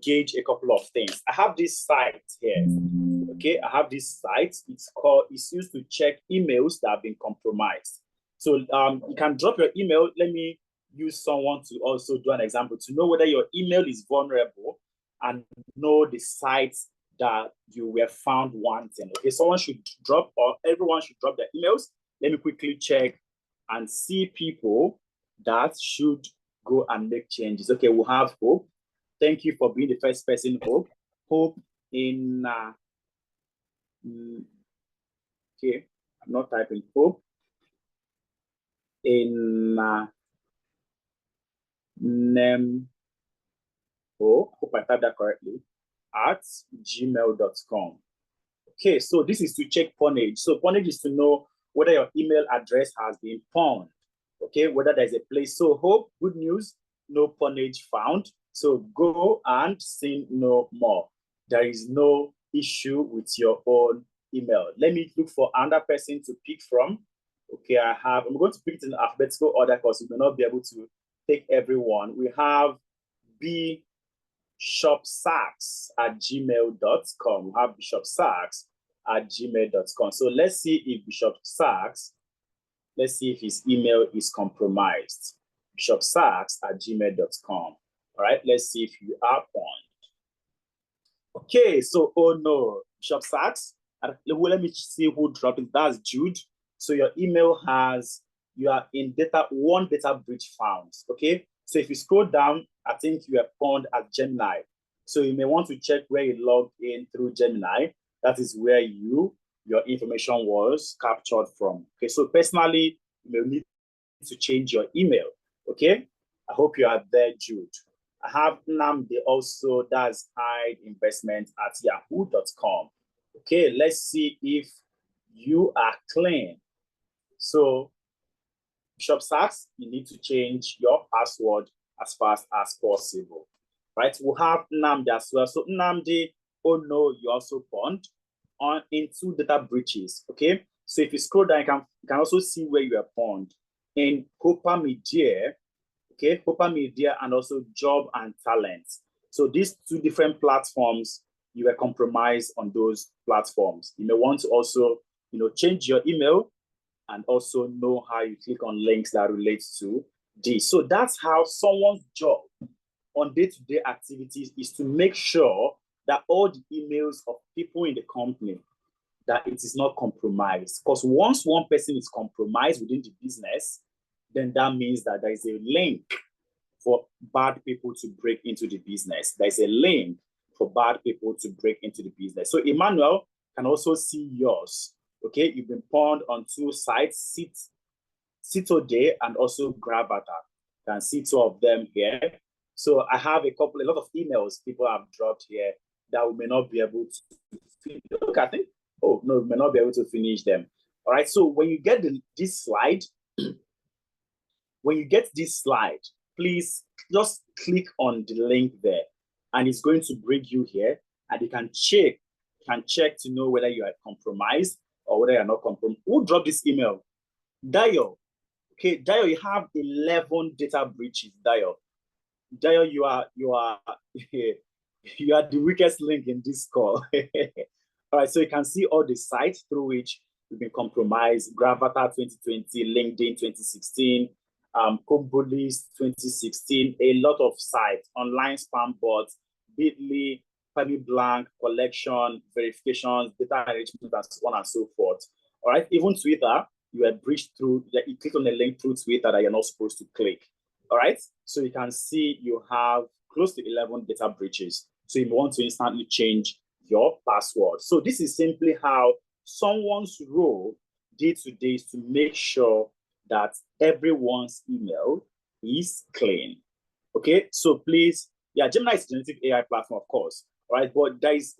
gauge a couple of things. I have this site here. Okay, I have this site. It's used to check emails that have been compromised. So you can drop your email. Let me use someone to also do an example to know whether your email is vulnerable and know the sites that you were found wanting. Okay, someone should drop, or everyone should drop their emails. Let me quickly check and see people that should go and make changes. Okay, we'll have Hope. Thank you for being the first person, Hope. Hope in, okay, I'm not typing Hope. In name, hope I typed that correctly, at gmail.com. Okay, so this is to check pawnage. So pawnage is to know whether your email address has been pawned. Okay, whether there's a place. So Hope, good news, no pawnage found. So go and see no more. There is no issue with your own email. Let me look for another person to pick from. Okay, I'm going to pick it in alphabetical order because we may not be able to take everyone. We have bishopsachs@gmail.com. We have bishopsachs@gmail.com. So let's see if Bishop Sachs, let's see if his email is compromised. bishopsachs@gmail.com. All right, let's see if you are pawned. Okay, so, oh no, Bishop Sachs. Let me see who dropped it. That's Jude. So your email you are in one data breach found. Okay, so if you scroll down, I think you are pawned at Gemini. So you may want to check where you logged in through Gemini. That is where your information was captured from. Okay, so personally, you may need to change your email. Okay, I hope you are there, Jude. I have Namde also, that's hideinvestment@yahoo.com. Okay, let's see if you are clean. So, Bishop Sachs, you need to change your password as fast as possible. Right? We'll have Namde as well. So, Namde, oh no, you also pawned into data breaches. Okay, so if you scroll down, you can also see where you are pawned in Hopa Media. Okay, Hopa Media and also Job and Talent. So these two different platforms, you were compromised on those platforms. You may want to also, change your email and also know how you click on links that relate to this. So that's how someone's job on day-to-day activities is to make sure that all the emails of people in the company, that it is not compromised. Because once one person is compromised within the business, then that means that there is a link for bad people to break into the business. There's a link for bad people to break into the business. So Emmanuel can also see yours. Okay, you've been pawned on two sites, Citoday and also Gravata. You can see two of them here. So I have a lot of emails people have dropped here that we may not be able to finish. Look, I think, oh no, we may not be able to finish them. All right, so when you get this slide, please just click on the link there, and it's going to bring you here, and you can check to know whether you are compromised or whether you're not compromised. Who dropped this email? Dio. Okay, Dio, you have 11 data breaches. Dio, you are you are the weakest link in this call. All right, so you can see all the sites through which we've been compromised. Gravatar 2020, LinkedIn 2016, Combolist 2016, a lot of sites, online spam bots, Bitly, Penny Blank, collection, verifications, data enrichment, and so on and so forth. All right, even Twitter, you were breached through, you click on a link through Twitter that you're not supposed to click. All right, so you can see you have close to 11 data breaches. So you want to instantly change your password. So this is simply how someone's role day to day is to make sure that everyone's email is clean. Okay, so please, yeah, Gemini is a generative AI platform, of course, right? But there's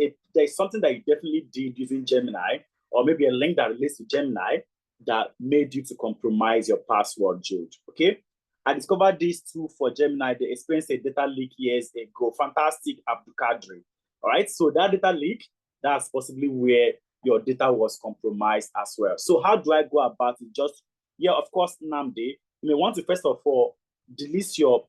something that you definitely did using Gemini, or maybe a link that relates to Gemini that made you to compromise your password, Jude. Okay, I discovered this tool for Gemini. They experienced a data leak years ago. Fantastic, Abdulkadri. All right, so that data leak, that's possibly where your data was compromised as well. So how do I go about it? Just, yeah, of course, Namde, you may want to first of all delete your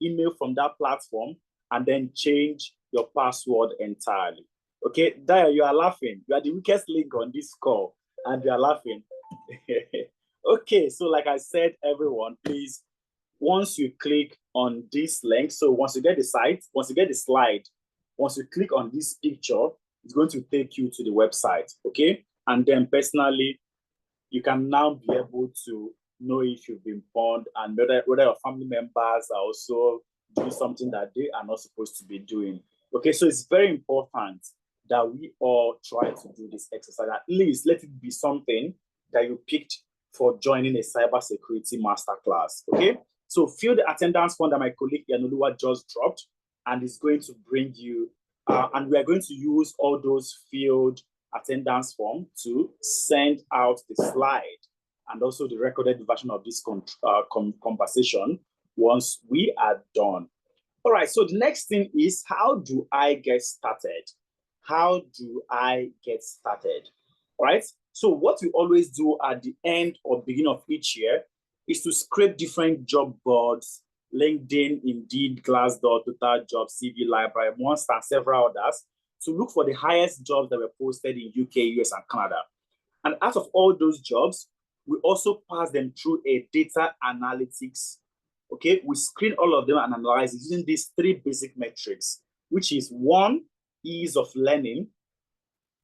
email from that platform and then change your password entirely. Okay, Daya, you are laughing. You are the weakest link on this call and you are laughing. Okay, so like I said, everyone, please, once you click on this link, so once you get the site, once you get the slide, once you click on this picture, it's going to take you to the website, okay? And then personally, you can now be able to know if you've been pawned and whether your family members are also doing something that they are not supposed to be doing. Okay, so it's very important that we all try to do this exercise. At least let it be something that you picked for joining a cybersecurity masterclass. Okay, so fill the attendance form that my colleague Yanulua just dropped, and it's going to bring you, and we are going to use all those filled attendance form to send out the slide and also the recorded version of this conversation once we are done. All right, so the next thing is, how do I get started? How do I get started? All right, so what we always do at the end or beginning of each year is to scrape different job boards, LinkedIn, Indeed, Glassdoor, Total Jobs, CV Library, Monster, and several others, to look for the highest jobs that were posted in UK, US, and Canada. And out of all those jobs, we also pass them through a data analytics. Okay, we screen all of them and analyze using these three basic metrics, which is 1, ease of learning,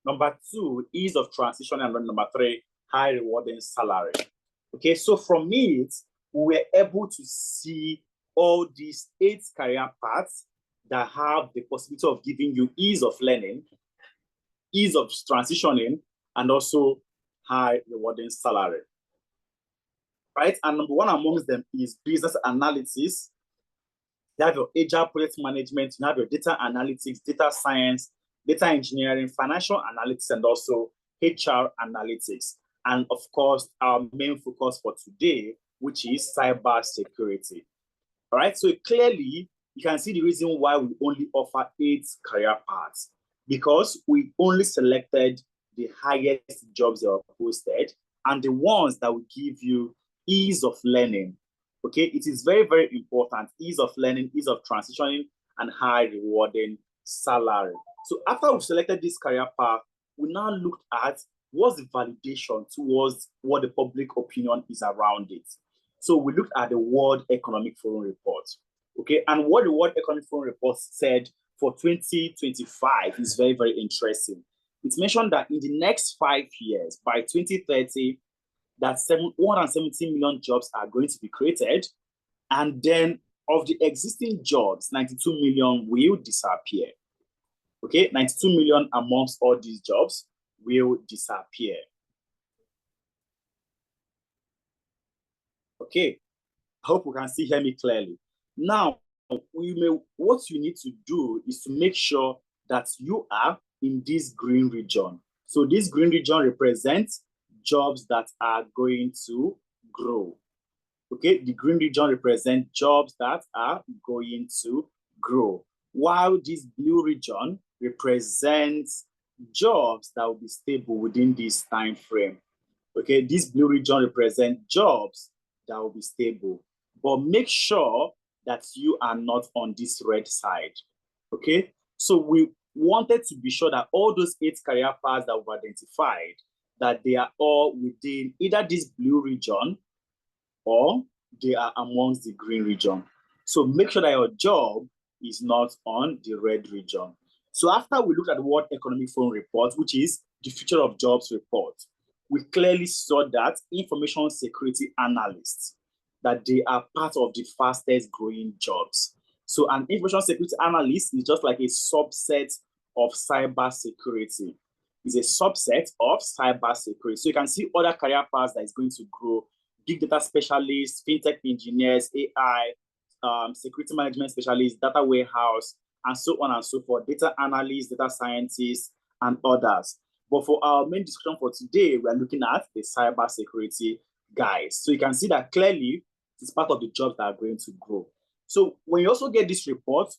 number 2, ease of transition, and number 3, high rewarding salary. Okay, so from it, we were able to see all these 8 career paths that have the possibility of giving you ease of learning, ease of transitioning, and also high rewarding salary. Right? And number 1 amongst them is business analysis. You have your agile project management, you have your data analytics, data science, data engineering, financial analytics, and also HR analytics. And of course, our main focus for today, which is cybersecurity. All right, so clearly, you can see the reason why we only offer 8 career paths, because we only selected the highest jobs that were posted and the ones that will give you ease of learning. Okay, it is very, very important. Ease of learning, ease of transitioning, and high rewarding salary. So after we've selected this career path, we now looked at what's the validation towards what the public opinion is around it. So we looked at the World Economic Forum report. Okay, and what the World Economic Forum report said for 2025 is very, very interesting. It's mentioned that in the next 5 years, by 2030, that 170 million jobs are going to be created. And then of the existing jobs, 92 million will disappear. Okay, 92 million amongst all these jobs will disappear. Okay, I hope you can still hear me clearly. Now, what you need to do is to make sure that you are in this green region. So this green region represents jobs that are going to grow. Okay, the green region represents jobs that are going to grow, while this blue region represents jobs that will be stable within this time frame. Okay, this blue region represents jobs that will be stable, but make sure that you are not on this red side. Okay, so we wanted to be sure that all those 8 career paths that we've identified, that they are all within either this blue region or they are amongst the green region. So make sure that your job is not on the red region. So after we look at the World Economic Forum report, which is the Future of Jobs report, we clearly saw that information security analysts, that they are part of the fastest growing jobs. So an information security analyst is just like a subset of cybersecurity. It's a subset of cybersecurity. So you can see other career paths that is going to grow: big data specialists, fintech engineers, AI, security management specialists, data warehouse, and so on and so forth, data analysts, data scientists, and others. But for our main discussion for today, we are looking at the cybersecurity guys. So you can see that clearly it's part of the jobs that are going to grow. So when you also get this report,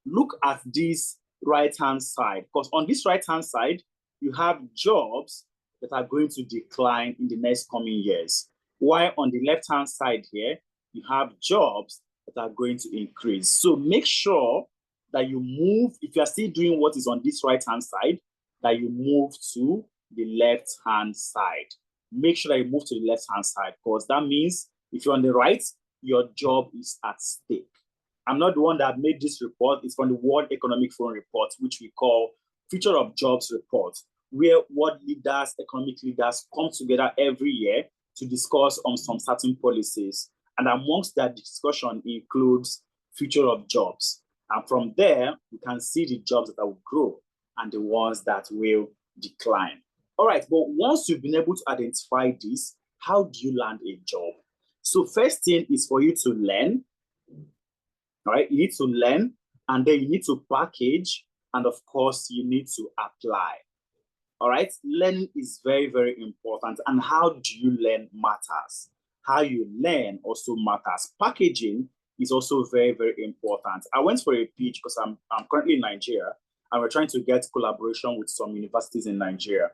look at this right-hand side, because on this right-hand side, you have jobs that are going to decline in the next coming years. While on the left-hand side here, you have jobs that are going to increase. So make sure that you move, if you are still doing what is on this right-hand side, that you move to the left-hand side. Make sure that you move to the left-hand side, because that means if you're on the right, your job is at stake. I'm not the one that made this report. It's from the World Economic Forum report, which we call Future of Jobs report, where world leaders, economic leaders come together every year to discuss on some certain policies. And amongst that discussion includes future of jobs. And from there, you can see the jobs that will grow and the ones that will decline. All right, but once you've been able to identify this, how do you land a job? So first thing is for you to learn. All right, you need to learn, and then you need to package, and of course, you need to apply. All right, learning is very, very important, and how do you learn matters. How you learn also matters. Packaging is also very, very important. I went for a pitch because I'm currently in Nigeria, and we're trying to get collaboration with some universities in Nigeria.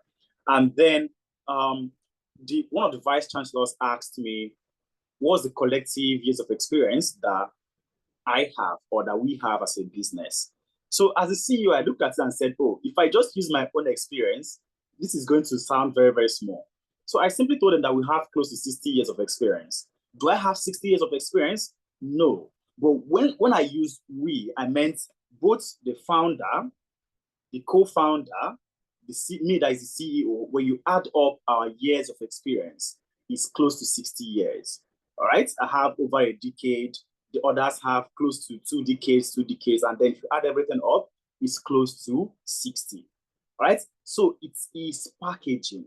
And then one of the vice chancellors asked me, what's the collective years of experience that I have or that we have as a business? So as a CEO, I looked at it and said, oh, if I just use my own experience, this is going to sound very, very small. So I simply told them that we have close to 60 years of experience. Do I have 60 years of experience? No. But when I used we, I meant both the founder, the co-founder, me that is the CEO. When you add up our years of experience, it's close to 60 years. All right? I have over a decade. The others have close to 2 decades, and then if you add everything up, it's close to 60. All right? So it is packaging.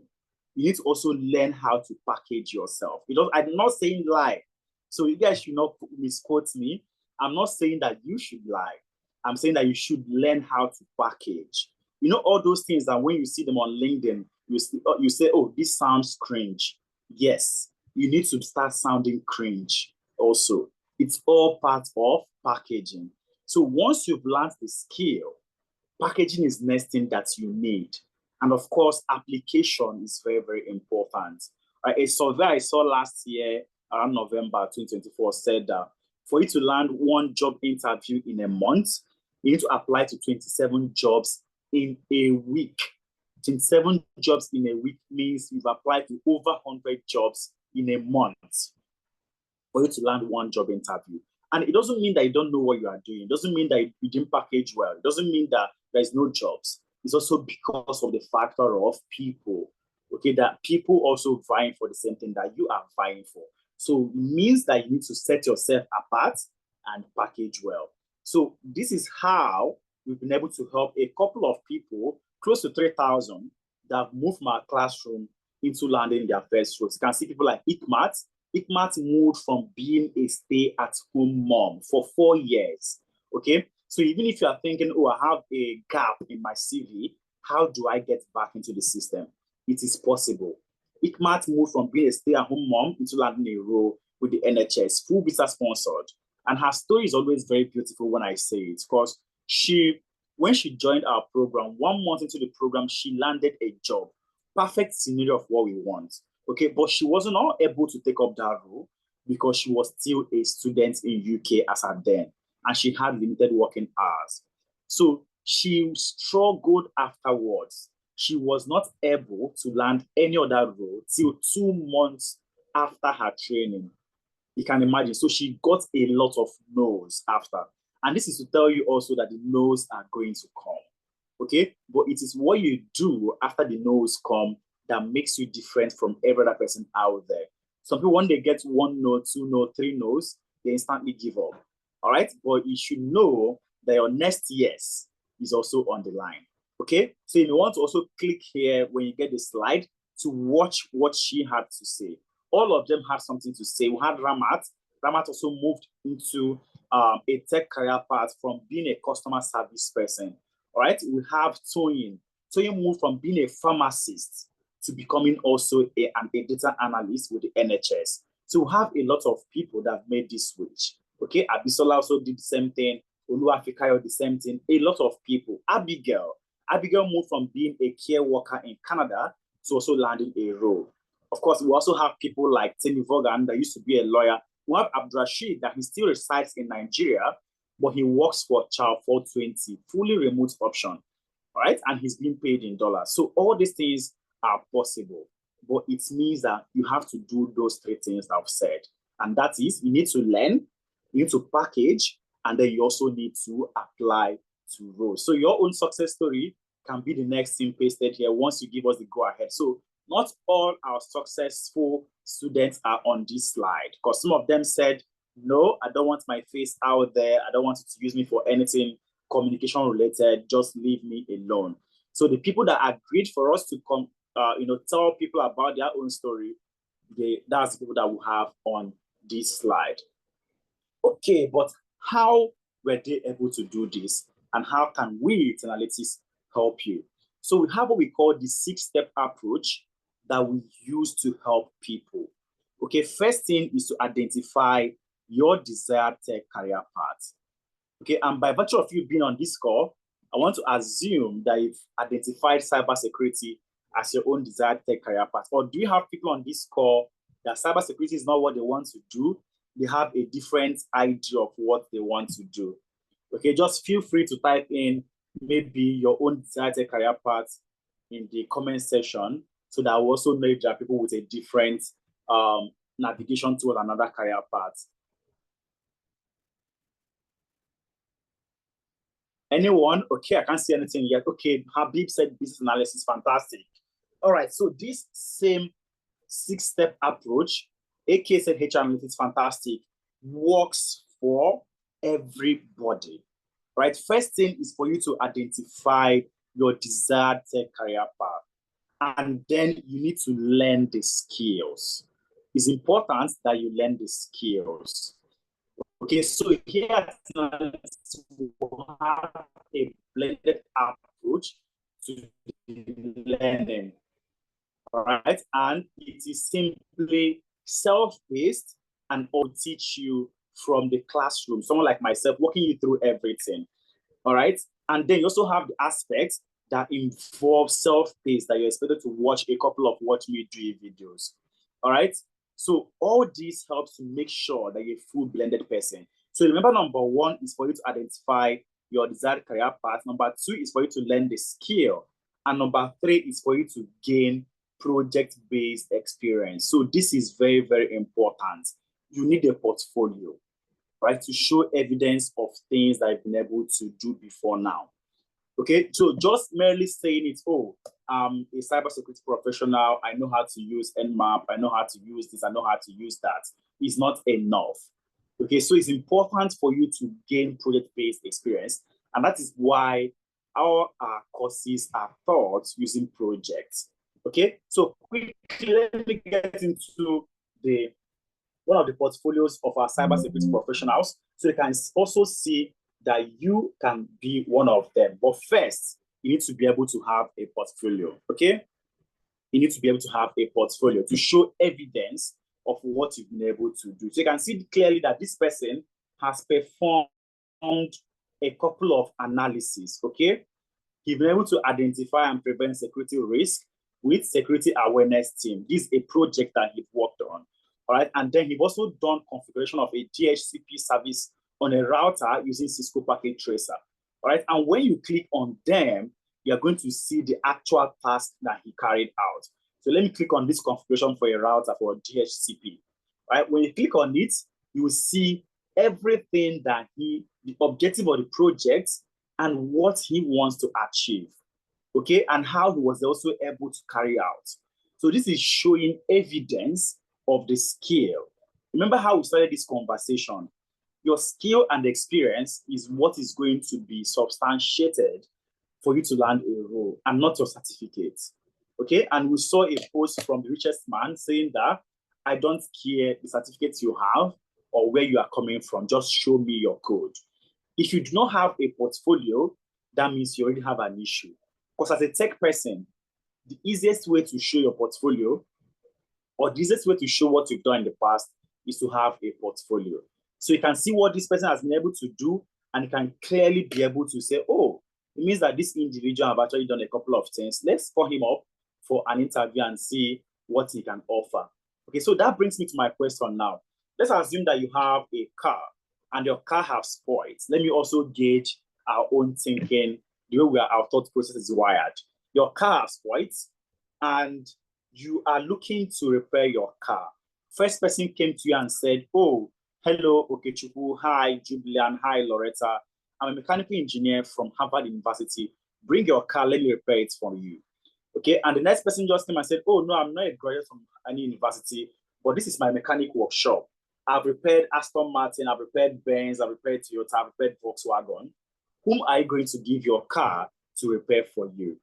You need to also learn how to package yourself. I'm not saying lie. So you guys should not misquote me. I'm not saying that you should lie. I'm saying that you should learn how to package. You know, all those things that when you see them on LinkedIn, you say, oh, this sounds cringe. Yes, you need to start sounding cringe also. It's all part of packaging. So once you've learned the skill, packaging is next thing that you need. And of course, application is very, very important. A survey I saw last year around November 2024 said that for you to land one job interview in a month, you need to apply to 27 jobs in a week. 27 jobs in a week means you've applied to over 100 jobs in a month for you to land one job interview. And it doesn't mean that you don't know what you are doing. It doesn't mean that you didn't package well. It doesn't mean that there's no jobs. It's also because of the factor of people, okay, that people also vying for the same thing that you are vying for. So it means that you need to set yourself apart and package well. So this is how we've been able to help a couple of people, close to 3,000, that have moved from our classroom into landing their first roles. You can see people like Ikmat. Ikmat moved from being a stay-at-home mom for 4 years, okay? So even if you are thinking, oh, I have a gap in my CV, how do I get back into the system? It is possible. Ikmat moved from being a stay-at-home mom into landing a role with the NHS, full visa sponsored. And her story is always very beautiful when I say it, because when she joined our program, 1 month into the program, she landed a job. Perfect scenario of what we want. Okay, but she wasn't not able to take up that role because she was still a student in UK as at then, and she had limited working hours. So she struggled afterwards. she was not able to land any other role till 2 months after her training. You can imagine. So she got a lot of no's after. And this is to tell you also that the no's are going to come. Okay? But it is what you do after the no's come that makes you different from every other person out there. Some people, when they get 1 no, 2 no, 3 no's, they instantly give up. All right? But you should know that your next yes is also on the line. Okay? So you want to also click here when you get the slide to watch what she had to say. All of them had something to say. We had Ramat. Ramat also moved into a tech career path from being a customer service person. All right? We have Toyin. Toyin moved from being a pharmacist to becoming also a data analyst with the NHS. So we have a lot of people that have made this switch. Okay, Abisola also did the same thing. Oluwafikayo the same thing. A lot of people. Abigail moved from being a care worker in Canada to also landing a role. Of course, we also have people like Temi Vaughan that used to be a lawyer. We have Abdurrashid that he still resides in Nigeria, but he works for Child 420, fully remote option, right? And he's being paid in dollars. So all these things are possible, but it means that you have to do those 3 things I've said. And that is, you need to learn, you need to package, and then you also need to apply to roles. So your own success story can be the next thing pasted here once you give us the go ahead. So not all our successful students are on this slide, because some of them said, no, I don't want my face out there. I don't want you to use me for anything communication related. Just leave me alone. So the people that agreed for us to come, tell people about their own story, that's the people that we have on this slide. Okay, but how were they able to do this? And how can we, Analytics, help you? So we have what we call the 6-step approach that we use to help people. Okay, first thing is to identify your desired tech career path. Okay, and by virtue of you being on this call, I want to assume that you've identified cybersecurity as your own desired tech career path. Or do you have people on this call that cybersecurity is not what they want to do? They have a different idea of what they want to do. Okay, just feel free to type in maybe your own desired tech career path in the comment section, so that we also know if there are people with a different navigation toward another career path. Anyone? Okay, I can't see anything yet. Okay, Habib said business analysis, fantastic. All right, so this same 6-step approach, AK said HR analytics, fantastic, works for everybody. Right? First thing is for you to identify your desired tech career path. And then you need to learn the skills. It's important that you learn the skills. Okay, so here we have a blended approach to learning. All right, and it is simply self-paced and will teach you from the classroom, someone like myself walking you through everything. All right, and then you also have the aspects that involve self-paced that you're expected to watch a couple of Watch Me Do It videos. All right, so all this helps to make sure that you're a full blended person. So remember, number 1 is for you to identify your desired career path. Number 2 is for you to learn the skill. And number 3 is for you to gain project-based experience. So this is very, very important. You need a portfolio, right, to show evidence of things that I've been able to do before now. Okay, so just merely saying it, oh, I'm a cybersecurity professional, I know how to use Nmap, I know how to use this, I know how to use that, is not enough. Okay, so it's important for you to gain project-based experience, and that is why our courses are taught using projects. Okay, so quickly, let me get into one of the portfolios of our cybersecurity professionals, so you can also see that you can be one of them. But first, you need to be able to have a portfolio, okay? You need to be able to have a portfolio to show evidence of what you've been able to do. So you can see clearly that this person has performed a couple of analyses, okay? He's been able to identify and prevent security risk with security awareness team. This is a project that he worked on, all right? And then he's also done configuration of a DHCP service on a router using Cisco Packet Tracer, all right? And when you click on them, you are going to see the actual task that he carried out. So let me click on this configuration for a router for DHCP. Right? When you click on it, you will see everything that the objective of the project and what he wants to achieve. Okay, and how he was also able to carry out. So this is showing evidence of the skill. Remember how we started this conversation? Your skill and experience is what is going to be substantiated for you to land a role and not your certificate. Okay, and we saw a post from the richest man saying that I don't care the certificates you have or where you are coming from, just show me your code. If you do not have a portfolio, that means you already have an issue. Because as a tech person, the easiest way to show your portfolio or the easiest way to show what you've done in the past is to have a portfolio. So you can see what this person has been able to do, and you can clearly be able to say, oh, it means that this individual have actually done a couple of things. Let's call him up for an interview and see what he can offer. Okay, so that brings me to my question now. Let's assume that you have a car and your car has spoiled. Let me also gauge our own thinking, the way our thought process is wired. Your car has spoiled and you are looking to repair your car. First person came to you and said, oh, hello, Okechukwu. Hi, Julian. Hi, Loretta. I'm a mechanical engineer from Harvard University. Bring your car, let me repair it for you. Okay, and the next person just came and said, oh, no, I'm not a graduate from any university, but this is my mechanic workshop. I've repaired Aston Martin, I've repaired Benz, I've repaired Toyota, I've repaired Volkswagen. Whom are you going to give your car to repair for you?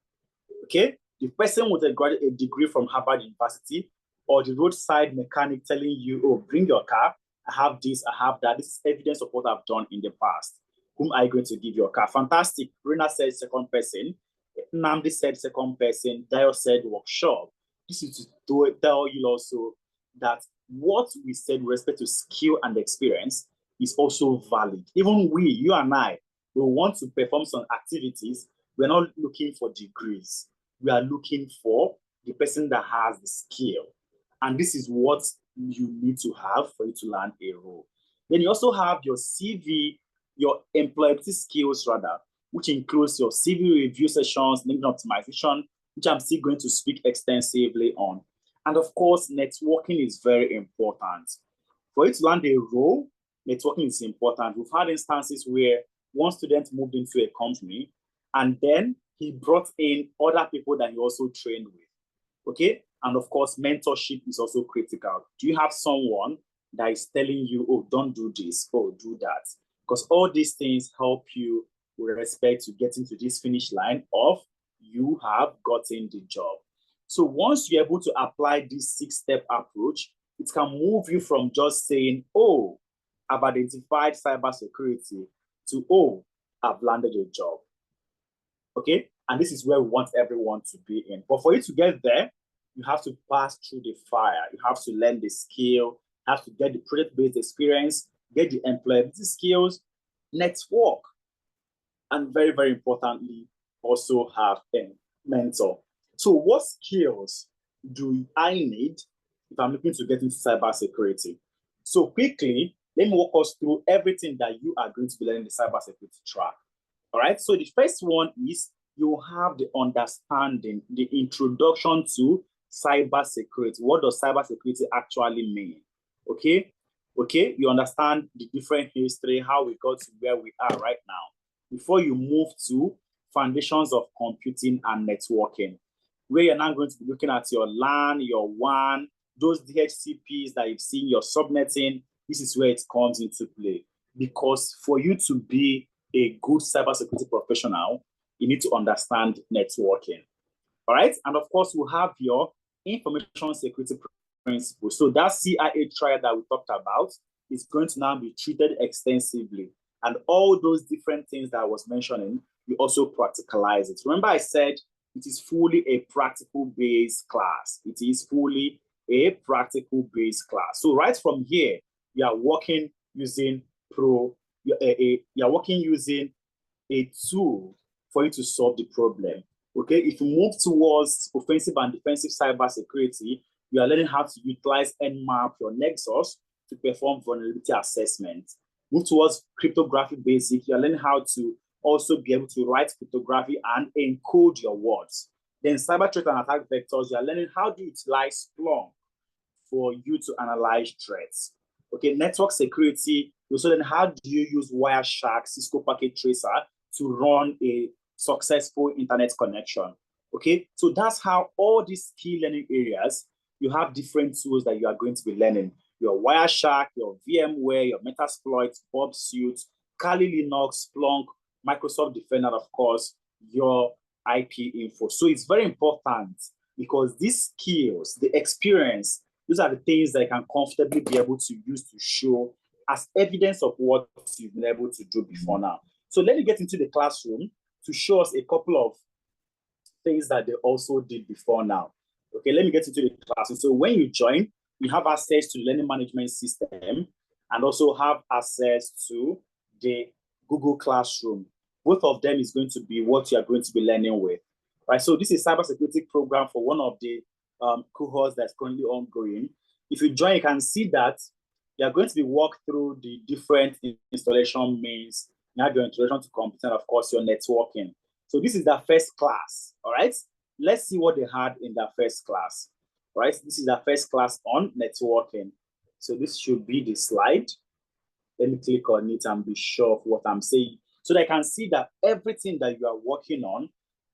Okay, the person with a degree from Harvard University or the roadside mechanic telling you, oh, bring your car, I have this, I have that. This is evidence of what I've done in the past. Whom are you going to give your car? Fantastic. Rena said second person. Namdi said second person. Dio said workshop. This is to tell you also that what we said with respect to skill and experience is also valid. Even we, you and I, we want to perform some activities. We're not looking for degrees. We are looking for the person that has the skill. And this is what you need to have for you to land a role. Then you also have your CV, your employability skills rather, which includes your CV review sessions, LinkedIn optimization, which I'm still going to speak extensively on. And of course, networking is very important. For you to land a role, networking is important. We've had instances where one student moved into a company and then he brought in other people that he also trained with. Okay? And of course, mentorship is also critical. Do you have someone that is telling you, oh, don't do this, oh, do that? Because all these things help you with respect to getting to this finish line of you have gotten the job. So once you're able to apply this 6-step approach, it can move you from just saying, oh, I've identified cybersecurity to, oh, I've landed a job. Okay? And this is where we want everyone to be in. But for you to get there, you have to pass through the fire. You have to learn the skill, you have to get the project-based experience, get the employability skills, network, and very, very importantly, also have a mentor. So what skills do I need if I'm looking to get into cybersecurity? So quickly, let me walk us through everything that you are going to be learning the cybersecurity track. All right, so the first one is you have the understanding, the introduction to cybersecurity. What does cybersecurity actually mean? Okay, you understand the different history, how we got to where we are right now, before you move to foundations of computing and networking, where you're now going to be looking at your LAN, your WAN, those DHCPs that you've seen, your subnetting. This is where it comes into play. Because for you to be a good cybersecurity professional, you need to understand networking. All right. And of course, we have your information security principles. So that CIA trial that we talked about is going to now be treated extensively. And all those different things that I was mentioning, you also practicalize it. Remember, I said it is fully a practical-based class. It is fully a practical-based class. So right from here, you are working using you're working using a tool for you to solve the problem. Okay, if you move towards offensive and defensive cybersecurity, you are learning how to utilize Nmap, your Nexus, to perform vulnerability assessment. Move towards cryptography basic, you are learning how to also be able to write cryptography and encode your words. Then cyber threat and attack vectors, you are learning how to utilize Splunk for you to analyze threats. Okay, network security, so then how do you use Wireshark, Cisco Packet Tracer to run a successful internet connection? Okay, so that's how all these key learning areas, you have different tools that you are going to be learning. Your Wireshark, your VMware, your Metasploit, Bob Suite, Kali Linux, Splunk, Microsoft Defender, of course, your IP info. So it's very important because these skills, the experience, those are the things that you can comfortably be able to use to show as evidence of what you've been able to do before now. So let me get into the classroom to show us a couple of things that they also did before now. Okay, let me get into the classroom. So when you join, you have access to the learning management system and also have access to the Google Classroom. Both of them is going to be what you are going to be learning with. Right, so this is cybersecurity program for one of the cohorts that's currently ongoing. If you join, you can see that you are going to be walked through the different installation means. You have your introduction to computer, and of course, your networking. So this is the first class, all right? Let's see what they had in the first class, all right? This is the first class on networking. So this should be the slide. Let me click on it and be sure of what I'm saying. So that I can see that everything that you are working on,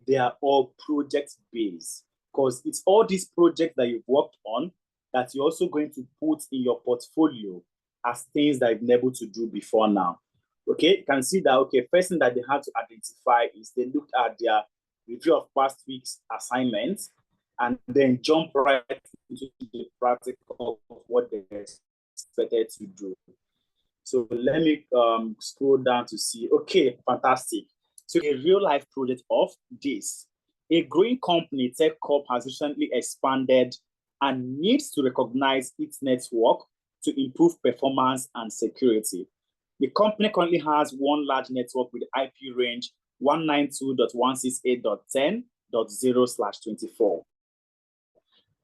they are all project-based, because it's all these projects that you've worked on that you're also going to put in your portfolio as things that you've been able to do before now. Okay, you can see that, okay, first thing that they had to identify is they looked at their review of past week's assignments and then jump right into the practical of what they expected to do. So let me scroll down to see, okay, fantastic. So a real life project of this. A growing company, Tech Corp, has recently expanded and needs to recognize its network to improve performance and security. The company currently has one large network with IP range 192.168.10.0/24,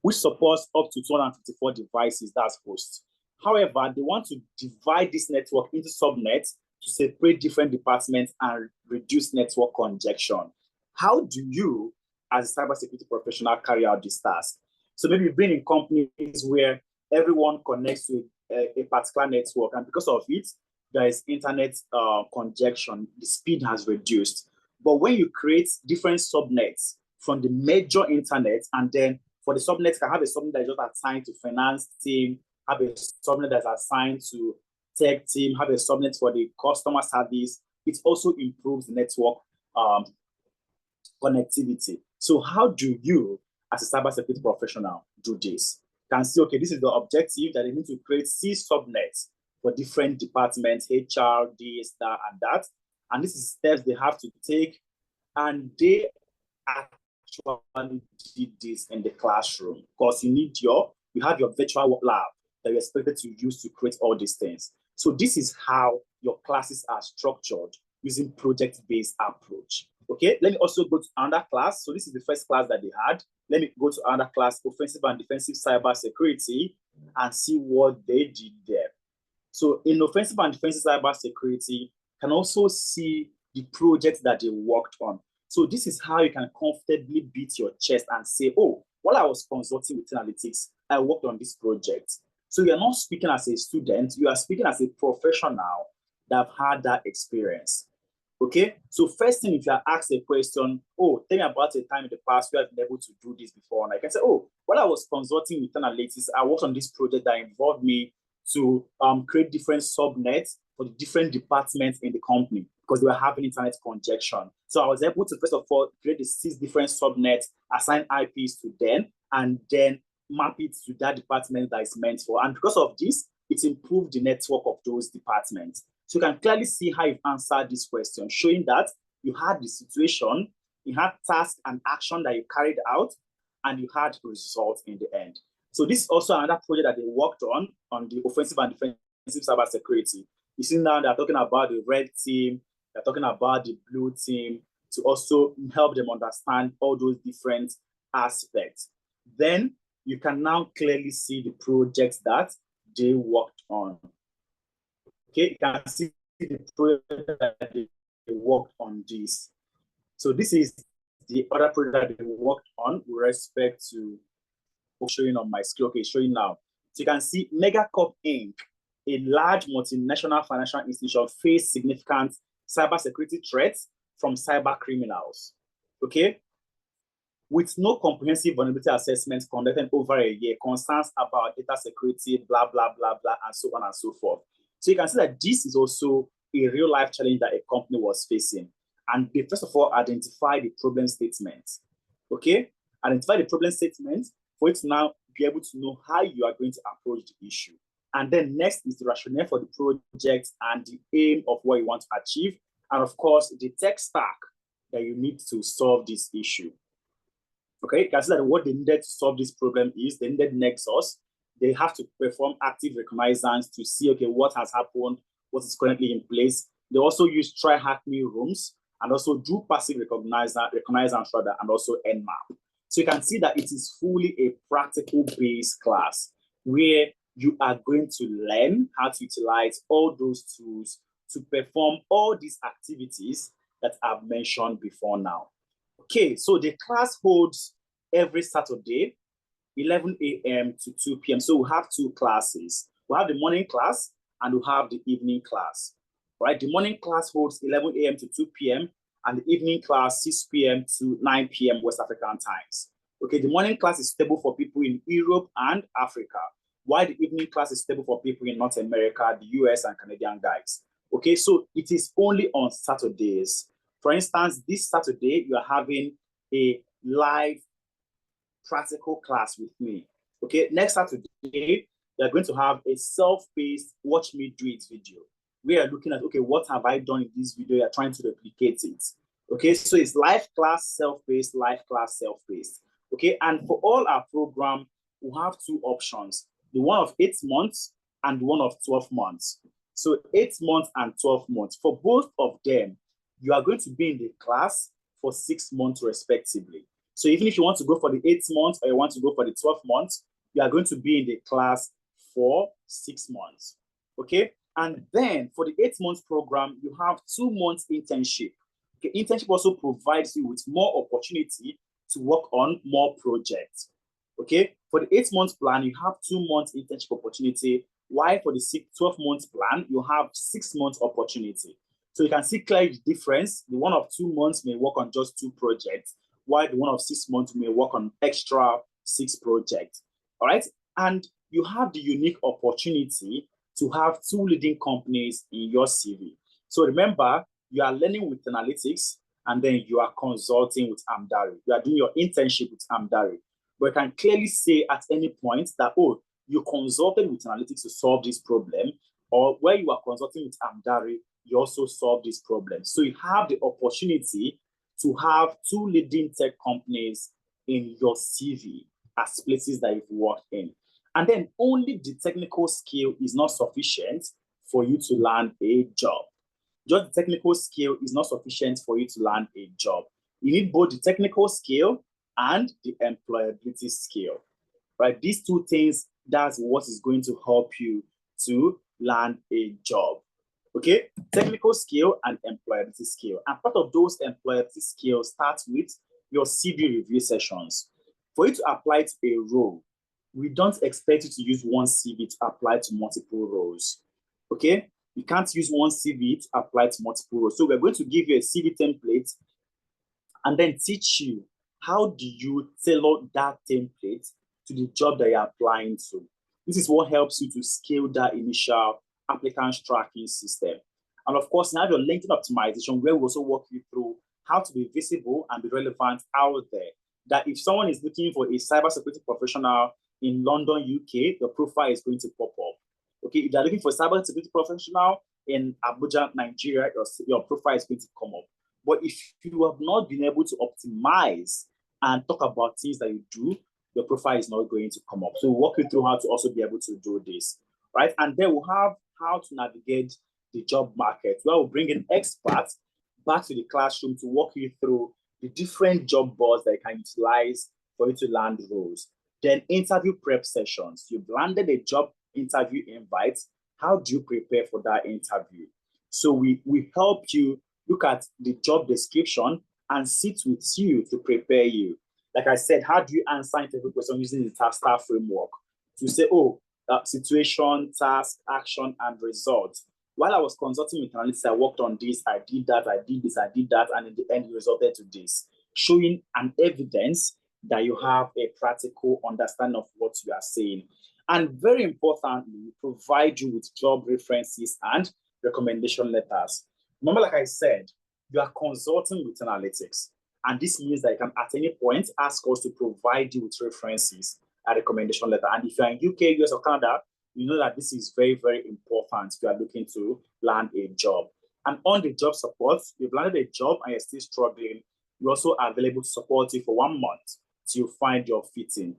which supports up to 254 devices, that's hosts. However, they want to divide this network into subnets to separate different departments and reduce network congestion. How do you, as a cybersecurity professional, carry out this task? So maybe you've been in companies where everyone connects to a particular network, and because of it, there is internet congestion, the speed has reduced. But when you create different subnets from the major internet, and then for the subnets, can have a subnet that is just assigned to finance team, have a subnet that's assigned to tech team, have a subnet for the customer service, it also improves the network connectivity. So how do you, as a cybersecurity professional, do this? You can see, okay, this is the objective, that they need to create 6 subnets for different departments, HR, DA, star, and that. And this is steps they have to take, and they actually did this in the classroom, because you have your virtual lab that you're expected to use to create all these things. So this is how your classes are structured using project-based approach. Okay, let me also go to another class. So this is the first class that they had. Let me go to another class, offensive and defensive cybersecurity, and see what they did there. So in offensive and defensive cybersecurity, you can also see the projects that they worked on. So this is how you can comfortably beat your chest and say, oh, while I was consulting with analytics, I worked on this project. So you're not speaking as a student, you are speaking as a professional that have had that experience. Okay, so first thing, if you are asked a question, oh, tell me about a time in the past where I've been able to do this before. And I can say, oh, while I was consulting with analytics, I worked on this project that involved me to create different subnets for the different departments in the company because they were having internet congestion. So I was able to, first of all, create the 6 different subnets, assign IPs to them, and then map it to that department that is meant for. And because of this, it improved the network of those departments. So you can clearly see how you've answered this question, showing that you had the situation, you had task and action that you carried out, and you had results in the end. So this is also another project that they worked on the offensive and defensive cybersecurity. You see now they're talking about the red team, they're talking about the blue team, to also help them understand all those different aspects. Then you can now clearly see the projects that they worked on. Okay, you can see the project that they worked on this. So this is the other project that they worked on with respect to showing on my screen. Okay, showing now. So you can see Megacorp Inc., a large multinational financial institution, faced significant cybersecurity threats from cyber criminals. Okay, with no comprehensive vulnerability assessments conducted over a year, concerns about data security, blah, blah, blah, blah, and so on and so forth. So you can see that this is also a real life challenge that a company was facing. And they first of all identify the problem statement. Okay? Identify the problem statement for it to now be able to know how you are going to approach the issue. And then next is the rationale for the project and the aim of what you want to achieve. And of course, the tech stack that you need to solve this issue. Okay, you can see that what they needed to solve this problem is they needed Nexus. They have to perform active reconnaissance to see, okay, what has happened, what is currently in place. They also use try hack me rooms and also do passive reconnaissance rather, and also Nmap. So you can see that it is fully a practical based class where you are going to learn how to utilize all those tools to perform all these activities that I've mentioned before now. Okay, so the class holds every Saturday, 11 a.m. to 2 p.m. So we have two classes. We have the morning class and we have the evening class. Right? The morning class holds 11 a.m. to 2 p.m. and the evening class 6 p.m. to 9 p.m. West African times. Okay, the morning class is stable for people in Europe and Africa, while the evening class is stable for people in North America, the US, and Canadian guys. Okay, so it is only on Saturdays. For instance, this Saturday, you are having a live practical class with me. Okay, next Saturday, you're going to have a self-paced watch me do it video. We are looking at, okay, what have I done in this video? You're trying to replicate it. Okay, so it's live class, self-paced, live class, self-paced. Okay, and for all our program, we have two options, the one of 8 months and the one of 12 months. So 8 months and 12 months. For both of them, you are going to be in the class for 6 months respectively. So even if you want to go for the 8 months or you want to go for the 12 months, you are going to be in the class for 6 months. Okay, and then for the 8 months program, you have 2 months internship. Okay, internship also provides you with more opportunity to work on more projects. Okay, for the 8 months plan, you have 2 months internship opportunity, while for the 12 months plan, you have 6 months opportunity. So you can see clearly the difference. The one of 2 months may work on just 2 projects, while the one of 6 months may work on extra 6 projects. All right, and you have the unique opportunity to have 2 leading companies in your CV. So remember, you are learning with analytics and then you are consulting with Amdari. You are doing your internship with Amdari. But you can clearly say at any point that, oh, you consulted with analytics to solve this problem, or where you are consulting with Amdari, you also solve this problem. So you have the opportunity to have 2 leading tech companies in your CV as places that you've worked in. And then only the technical skill is not sufficient for you to land a job. Just the technical skill is not sufficient for you to land a job. You need both the technical skill and the employability skill, right? These 2 things, that's what is going to help you to land a job. Okay, technical skill and employability skill. And part of those employability skills starts with your CV review sessions. For you to apply to a role, we don't expect you to use one CV to apply to multiple roles. Okay, you can't use one CV to apply to multiple roles. So we're going to give you a CV template and then teach you how do you tailor that template to the job that you're applying to. This is what helps you to scale that initial applicant tracking system. And of course, you have your LinkedIn optimization, where we also walk you through how to be visible and be relevant out there. That if someone is looking for a cybersecurity professional in London, UK, the profile is going to pop up. Okay, if they're looking for a cybersecurity professional in Abuja, Nigeria, your profile is going to come up. But if you have not been able to optimize and talk about things that you do, your profile is not going to come up. So we'll walk you through how to also be able to do this, right? And then we'll have how to navigate the job market, where we'll bring in experts back to the classroom to walk you through the different job boards that you can utilize for you to land roles. Then interview prep sessions. You've landed a job interview invite. How do you prepare for that interview? So we help you look at the job description, and sit with you to prepare you. Like I said, how do you answer interview question using the STAR framework? To say, oh, situation, task, action, and result. While I was consulting with analysts, I worked on this, I did that, I did this, I did that, and in the end, it resulted to this, showing an evidence that you have a practical understanding of what you are saying. And very importantly, provide you with job references and recommendation letters. Remember, like I said, you are consulting with analytics. And this means that you can at any point ask us to provide you with references and recommendation letter. And if you're in UK, US, or Canada, you know that this is very, very important if you are looking to land a job. And on the job support, you've landed a job and you're still struggling, we're also available to support you for 1 month till you find your fitting.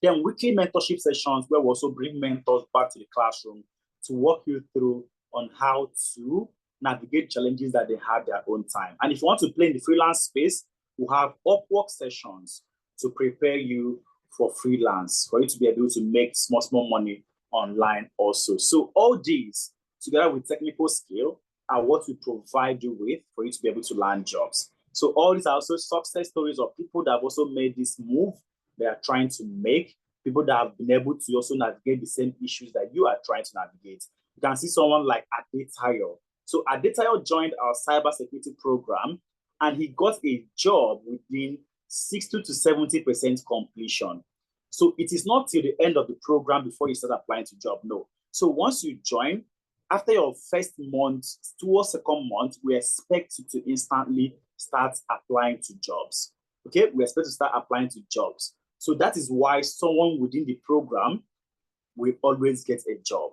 Then weekly mentorship sessions where we also bring mentors back to the classroom to walk you through on how to navigate challenges that they have their own time. And if you want to play in the freelance space, we have Upwork sessions to prepare you for freelance, for you to be able to make small money online also. So all these, together with technical skill, are what we provide you with for you to be able to land jobs. So all these are also success stories of people that have also made this move they are trying to make, people that have been able to also navigate the same issues that you are trying to navigate. You can see someone like Adetayo. So Adetayo joined our cybersecurity program and he got a job within 60 to 70% completion. So it is not till the end of the program before you start applying to job, no. So once you join, after your first month, towards second month, we expect you to instantly start applying to jobs. Okay, we expect to start applying to jobs. So that is why someone within the program will always get a job.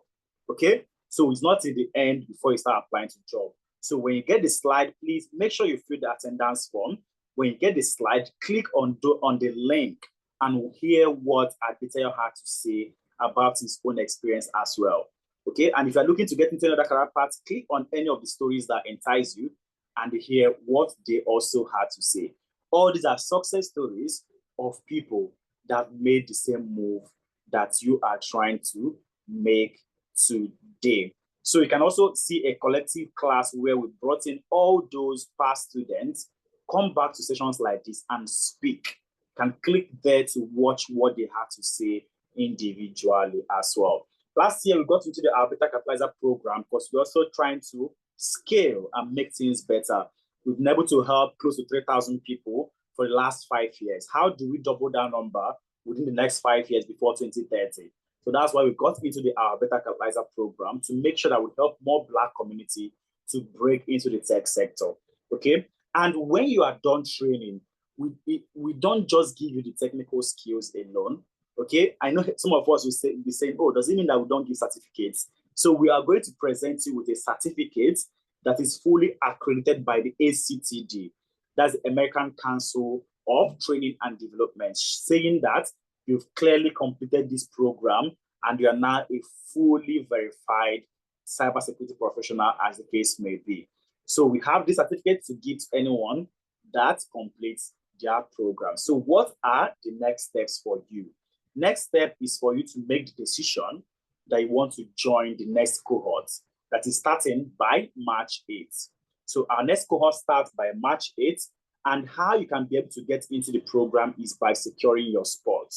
Okay, so it's not till the end before you start applying to job. So when you get the slide, please make sure you fill the attendance form. When you get the slide, click on the link and we'll hear what Adetayo had to say about his own experience as well. Okay, and if you're looking to get into another career path, click on any of the stories that entice you and hear what they also had to say. All these are success stories of people that made the same move that you are trying to make today. So you can also see a collective class where we brought in all those past students, come back to sessions like this and speak. You can click there to watch what they have to say individually as well. Last year, we got into the Arbiter Capitalizer program because we're also trying to scale and make things better. We've been able to help close to 3,000 people for the last 5 years. How do we double that number within the next 5 years before 2030? So that's why we got into the Arbiter Capitalizer program to make sure that we help more Black community to break into the tech sector. Okay. And when you are done training, we don't just give you the technical skills alone. Okay, I know some of us will be saying, oh, does it mean that we don't give certificates? So we are going to present you with a certificate that is fully accredited by the ACTD. That's the American Council of Training and Development, saying that you've clearly completed this program and you are now a fully verified cybersecurity professional, as the case may be. So we have this certificate to give to anyone that completes their program. So what are the next steps for you? Next step is for you to make the decision that you want to join the next cohort that is starting by March 8th. So our next cohort starts by March 8th, and how you can be able to get into the program is by securing your spot.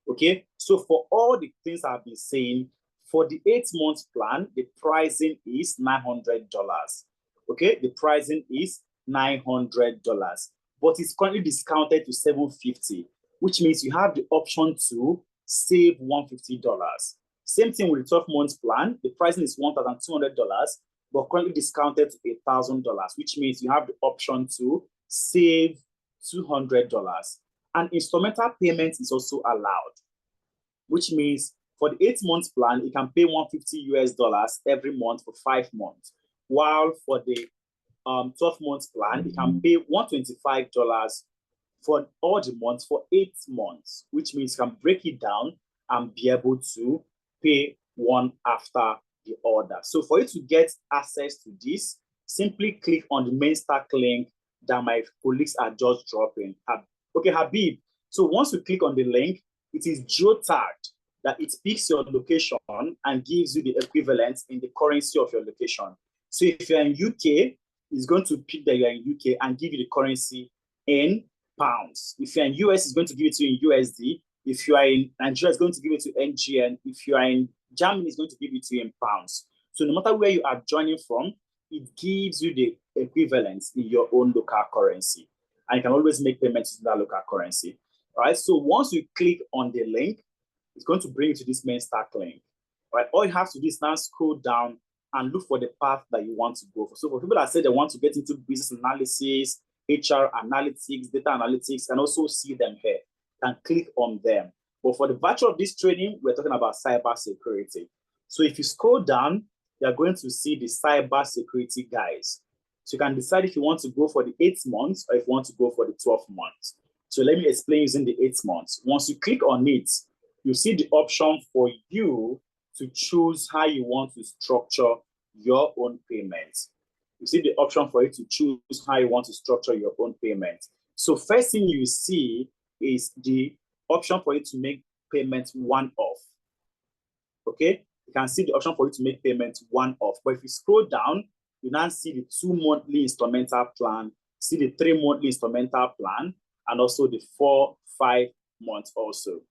Okay, so for all the things I've been saying, for the 8-month plan, the pricing is $900. Okay, the pricing is $900, but it's currently discounted to $750. Which means you have the option to save $150. Same thing with the 12-month plan. The pricing is $1,200, but currently discounted to $1,000, which means you have the option to save $200. And instrumental payment is also allowed, which means for the 8-month plan, you can pay $150 every month for 5 months, while for the 12-month plan, you can pay $125 for all the months for 8 months, which means you can break it down and be able to pay one after the other. So for you to get access to this, simply click on the main stack link that my colleagues are just dropping. Okay, Habib. So once you click on the link, it is geotagged, that it picks your location and gives you the equivalent in the currency of your location. So if you're in UK, it's going to pick that you're in UK and give you the currency in pounds. If you're in US, it's going to give it to you in USD. If you are in Nigeria, it's going to give it to NGN. If you are in Germany, it's going to give it to you in pounds. So no matter where you are joining from, it gives you the equivalence in your own local currency. And you can always make payments in that local currency. All right. So once you click on the link, it's going to bring you to this main stack link. All right. All you have to do is now scroll down and look for the path that you want to go for. So for people that say they want to get into business analysis, HR analytics, data analytics, and also see them here, and click on them. But for the virtue of this training, we're talking about cybersecurity. So if you scroll down, you're going to see the cybersecurity guys. So you can decide if you want to go for the 8 months or if you want to go for the 12 months. So let me explain using the 8 months. Once you click on it, you see the option for you to choose how you want to structure your own payments. You see the option for you to choose how you want to structure your own payment. So first thing you see is the option for you to make payments one-off. Okay, you can see the option for you to make payments one-off. But if you scroll down, you now see the 2 monthly instrumental plan, see the 3 monthly instrumental plan, and also the 4, 5 months also.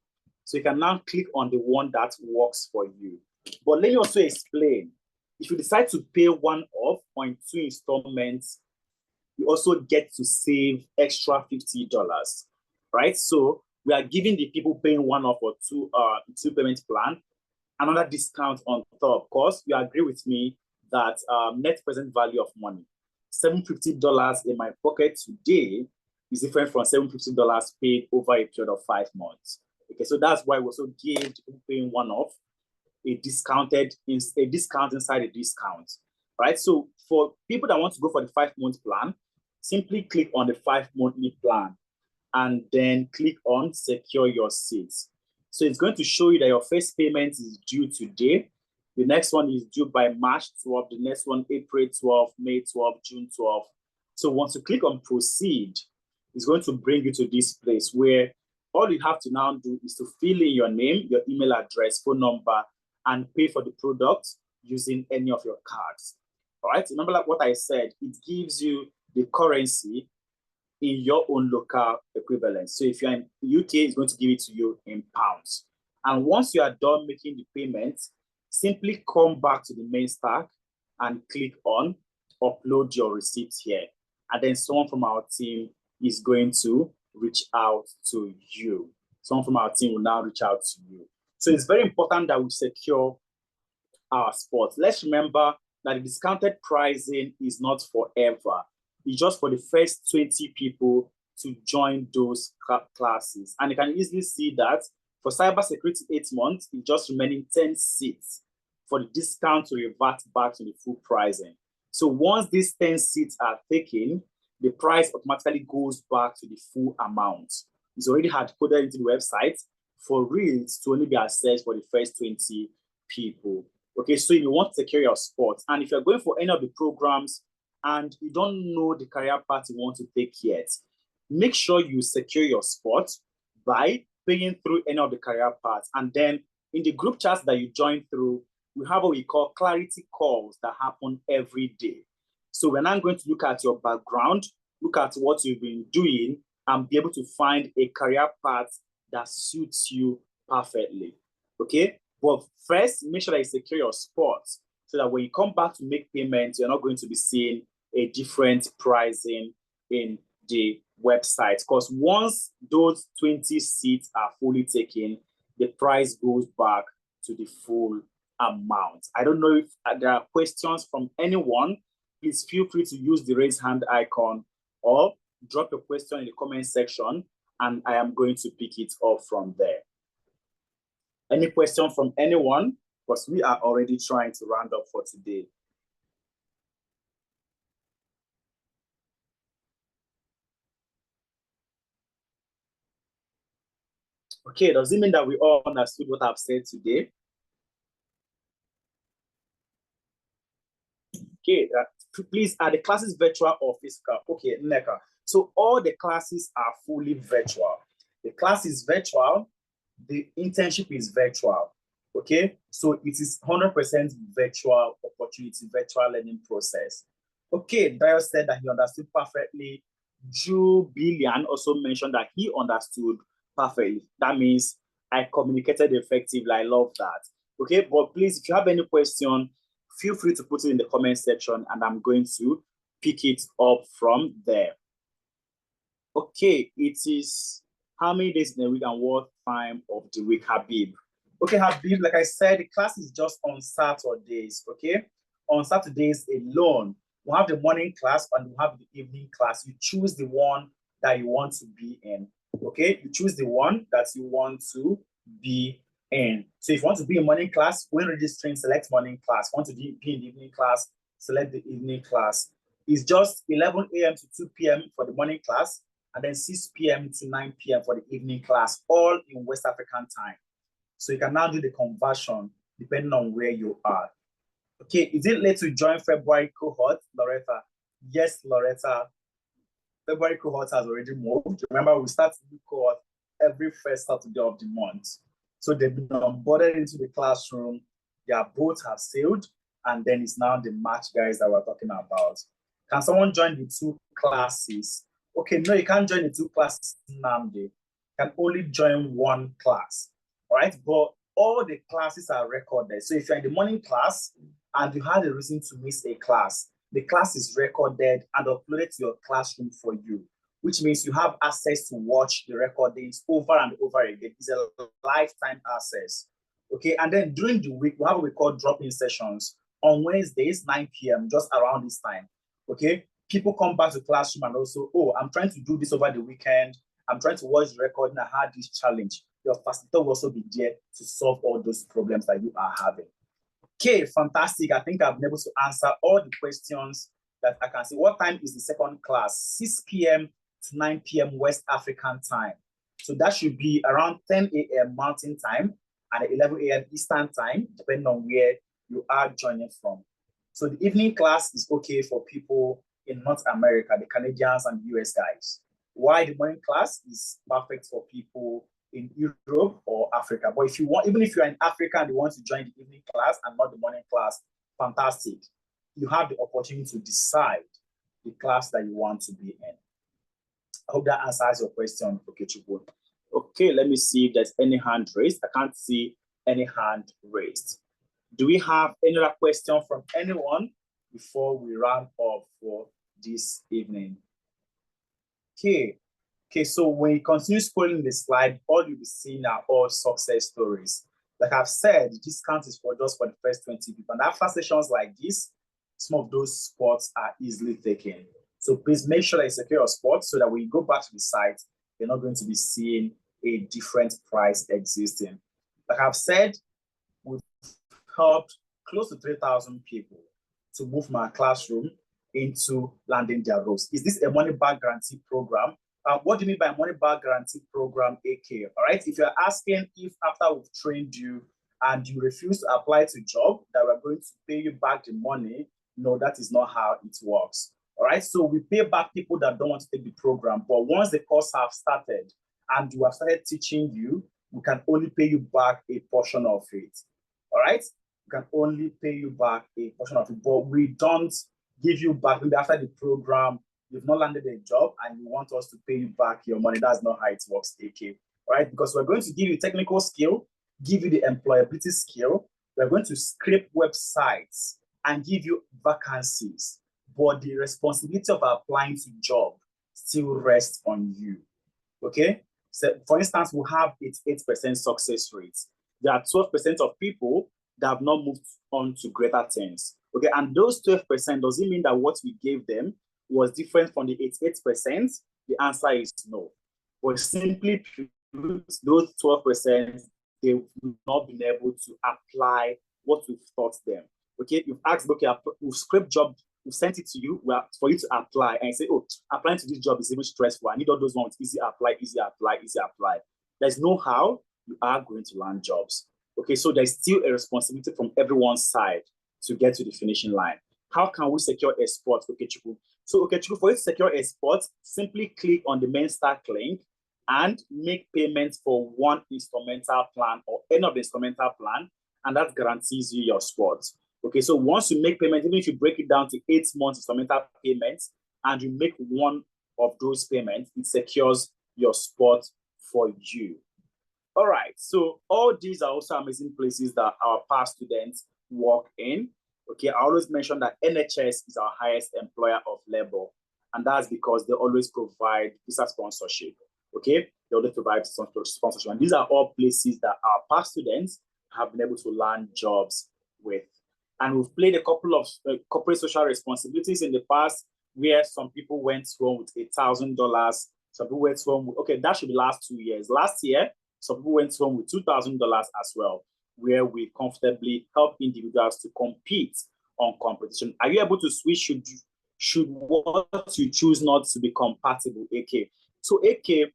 So you can now click on the one that works for you. But let me also explain. If you decide to pay one-off or in 2 installments, you also get to save extra $50, right? So we are giving the people paying one-off or two payment plan another discount on top. Of course, you agree with me that net present value of money, $750 in my pocket today is different from $750 paid over a period of 5 months. Okay, so that's why we also give the people paying one-off a discount inside a discount, right? So for people that want to go for the 5-month plan, simply click on the 5-monthly plan and then click on secure your seats. So it's going to show you that your first payment is due today. The next one is due by March 12th. The next one, April 12th, May 12th, June 12th. So once you click on proceed, it's going to bring you to this place where all you have to now do is to fill in your name, your email address, phone number, and pay for the product using any of your cards. All right, remember like what I said, it gives you the currency in your own local equivalent. So if you're in UK, it's going to give it to you in pounds. And once you are done making the payment, simply come back to the main stack and click on upload your receipts here. And then someone from our team is going to reach out to you. Someone from our team will now reach out to you. So it's very important that we secure our spots. Let's remember that the discounted pricing is not forever. It's just for the first 20 people to join those classes. And you can easily see that for cybersecurity 8 months, it's just remaining 10 seats for the discount to revert back to the full pricing. So once these 10 seats are taken, the price automatically goes back to the full amount. It's already hard coded into the website for real to only be accessed for the first 20 people. Okay, so you want to secure your spot. And if you're going for any of the programs and you don't know the career path you want to take yet, make sure you secure your spot by paying through any of the career paths. And then in the group chats that you join through, we have what we call clarity calls that happen every day. So we're now going to look at your background, look at what you've been doing, and be able to find a career path that suits you perfectly. Okay? But first, make sure that you secure your spot so that when you come back to make payments, you're not going to be seeing a different pricing in the website. Because once those 20 seats are fully taken, the price goes back to the full amount. I don't know if there are questions from anyone. Please feel free to use the raise hand icon or drop a question in the comment section, and I am going to pick it up from there. Any question from anyone? Because we are already trying to round up for today. Okay, does it mean that we all understood what I've said today? Okay, please, are the classes virtual or physical? Okay, Neka. So all the classes are fully virtual. The class is virtual. The internship is virtual. Okay, so it is 100% virtual opportunity, virtual learning process. Okay, Dio said that he understood perfectly. Drew Billion also mentioned that he understood perfectly. That means I communicated effectively. I love that. Okay, but please, if you have any question, feel free to put it in the comment section and I'm going to pick it up from there. Okay, it is how many days in a week and what time of the week, Habib? Okay, Habib, like I said, the class is just on Saturdays, okay? On Saturdays alone, we have the morning class and we have the evening class. You choose the one that you want to be in, okay? You choose the one that you want to be in. So if you want to be in morning class, when registering, select morning class. If you want to be in the evening class, select the evening class. It's just 11 a.m. to 2 p.m. for the morning class, and then 6 p.m. to 9 p.m. for the evening class, all in West African time. So you can now do the conversion depending on where you are. Okay, is it late to join February cohort, Loretta? Yes, Loretta. February cohort has already moved. Remember, we start the new cohort every first Saturday of the month. So they've been onboarded into the classroom. Their boats have sailed, and then it's now the March guys that we're talking about. Can someone join the two classes? Okay, no, you can't join the two classes, Namde. You can only join one class, all right? But all the classes are recorded. So if you're in the morning class and you had a reason to miss a class, the class is recorded and uploaded to your classroom for you, which means you have access to watch the recordings over and over again. It's a lifetime access. Okay, and then during the week, we have what we call drop-in sessions on Wednesdays, 9 p.m., just around this time. Okay, people come back to classroom and also, oh, I'm trying to do this over the weekend. I'm trying to watch the recording. I had this challenge. Your facilitator will also be there to solve all those problems that you are having. Okay, fantastic. I think I've been able to answer all the questions that I can see. What time is the second class? 6 p.m. to 9 p.m. West African time. So that should be around 10 a.m. Mountain time and 11 a.m. Eastern time, depending on where you are joining from. So the evening class is okay for people in North America, the Canadians and the US guys. Why the morning class is perfect for people in Europe or Africa. But if you want, even if you're in Africa and you want to join the evening class and not the morning class, fantastic. You have the opportunity to decide the class that you want to be in. I hope that answers your question, Okechukwu. Okay, let me see if there's any hand raised. I can't see any hand raised. Do we have any other question from anyone before we round off for this evening? Okay, so when you continue scrolling the slide, all you'll be seeing are all success stories. Like I've said, the discount is for just for the first 20 people. And after sessions like this, some of those spots are easily taken. So please make sure that you secure your spot so that when you go back to the site, you're not going to be seeing a different price existing. Like I've said, we've helped close to 3,000 people to move from our classroom into landing their roles. Is this a money back guarantee program? What do you mean by money back guarantee program, AK? All right, if you're asking if after we've trained you and you refuse to apply to job, that we're going to pay you back the money, no, that is not how it works. All right, so we pay back people that don't want to take the program, but once the course have started and we have started teaching you, we can only pay you back a portion of it. All right, we can only pay you back a portion of it, but we don't give you back maybe after the program. You've not landed a job and you want us to pay you back your money. That's not how it works, AK. All right, because we're going to give you technical skill, give you the employability skill. We're going to scrape websites and give you vacancies, but the responsibility of applying to job still rests on you. Okay, so for instance, we have 8% success rates. There are 12% of people that have not moved on to greater things. Okay, and those 12% doesn't mean that what we gave them was different from the 88%. The answer is no. But simply those 12%, they've not been able to apply what we've taught them. Okay, you've asked, okay, we've scraped job, we've sent it to you for you to apply, and you say, oh, applying to this job is even stressful. I need all those ones, easy apply, easy apply, easy apply. There's no how you are going to land jobs. Okay, so there's still a responsibility from everyone's side to get to the finishing line. How can we secure a spot, Okechukwu? So, Okechukwu, for you to secure a spot, simply click on the main stack link and make payments for one instrumental plan or any of the instrumental plan, and that guarantees you your spot. Okay, so once you make payment, even if you break it down to 8 months installmental payments, and you make one of those payments, it secures your spot for you. All right, so all these are also amazing places that our past students work in. Okay, I always mention that NHS is our highest employer of labor, and that's because they always provide visa sponsorship. Okay, they always provide sponsorship, and these are all places that our past students have been able to land jobs with. And we've played a couple of corporate social responsibilities in the past, where some people went home with $1,000. Some people went home with, okay, that should be last 2 years. Last year, some people went home with $2,000 as well, where we comfortably help individuals to compete on competition. Are you able to switch? Should what you choose not to be compatible, AK? So AK,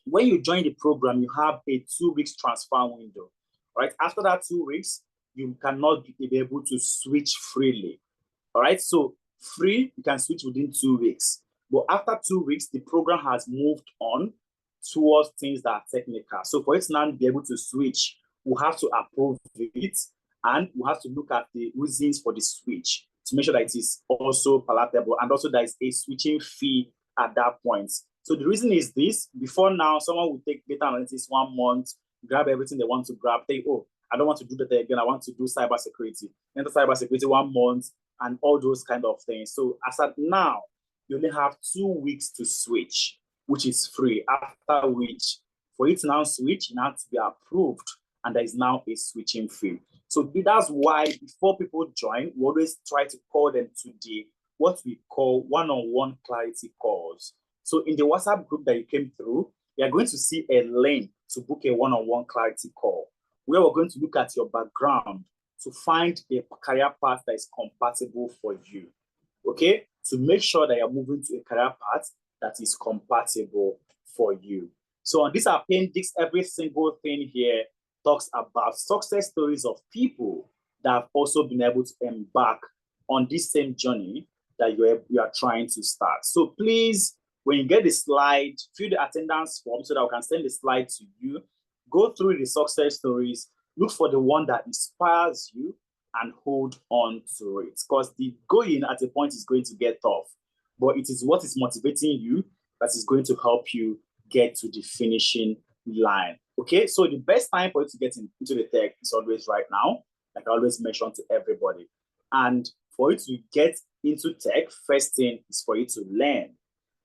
when you join the program, you have a 2 weeks transfer window. Right? After that 2 weeks, you cannot be able to switch freely. All right, so free, you can switch within 2 weeks. But after 2 weeks, the program has moved on towards things that are technical. So for it to now be able to switch, we have to approve it, and we have to look at the reasons for the switch to make sure that it is also palatable, and also there is a switching fee at that point. So the reason is this: before now, someone would take data analytics 1 month, grab everything they want to grab, think, oh, I don't want to do that again, I want to do cybersecurity. Enter cybersecurity 1 month, and all those kind of things. So as at now, you only have 2 weeks to switch, which is free, after which, for it to now switch, it has to be approved, and there is now a switching fee. So that's why before people join, we always try to call them to the what we call one-on-one clarity calls. So in the WhatsApp group that you came through, you are going to see a link to book a one-on-one clarity call, where we're going to look at your background to find a career path that is compatible for you. Okay, to make sure that you're moving to a career path that is compatible for you. So on this appendix, every single thing here talks about success stories of people that have also been able to embark on this same journey that you are trying to start. So please, when you get the slide, fill the attendance form so that we can send the slide to you. Go through the success stories, look for the one that inspires you, and hold on to it. Because the going at a point is going to get tough, but it is what is motivating you that is going to help you get to the finishing line. Okay, so the best time for you to get into the tech is always right now, like I always mention to everybody. And for you to get into tech, first thing is for you to learn,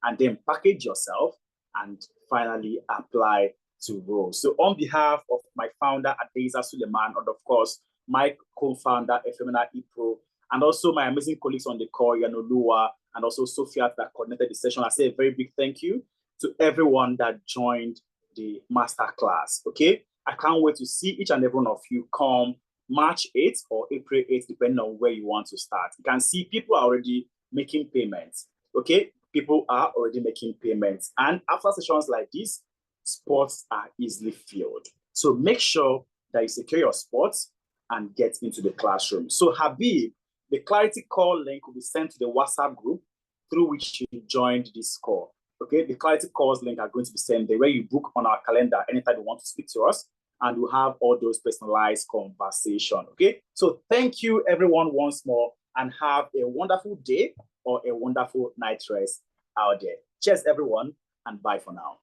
and then package yourself, and finally apply to roles. So on behalf of my founder, Accees Suleiman, and of course, my co-founder, Efemina Ipro, and also my amazing colleagues on the call, Yanolua, and also Sophia, that coordinated the session, I say a very big thank you to everyone that joined the masterclass. Okay, I can't wait to see each and every one of you come March 8th or April 8th, depending on where you want to start. You can see people are already making payments. Okay, people are already making payments. And after sessions like this, spots are easily filled. So make sure that you secure your spots and get into the classroom. So Habib, the clarity call link will be sent to the WhatsApp group through which you joined this call. Okay, the clarity calls link are going to be sent there, where you book on our calendar anytime you want to speak to us, and we'll have all those personalized conversation. Okay, so thank you everyone once more, and have a wonderful day or a wonderful night rest out there. Cheers everyone, and bye for now.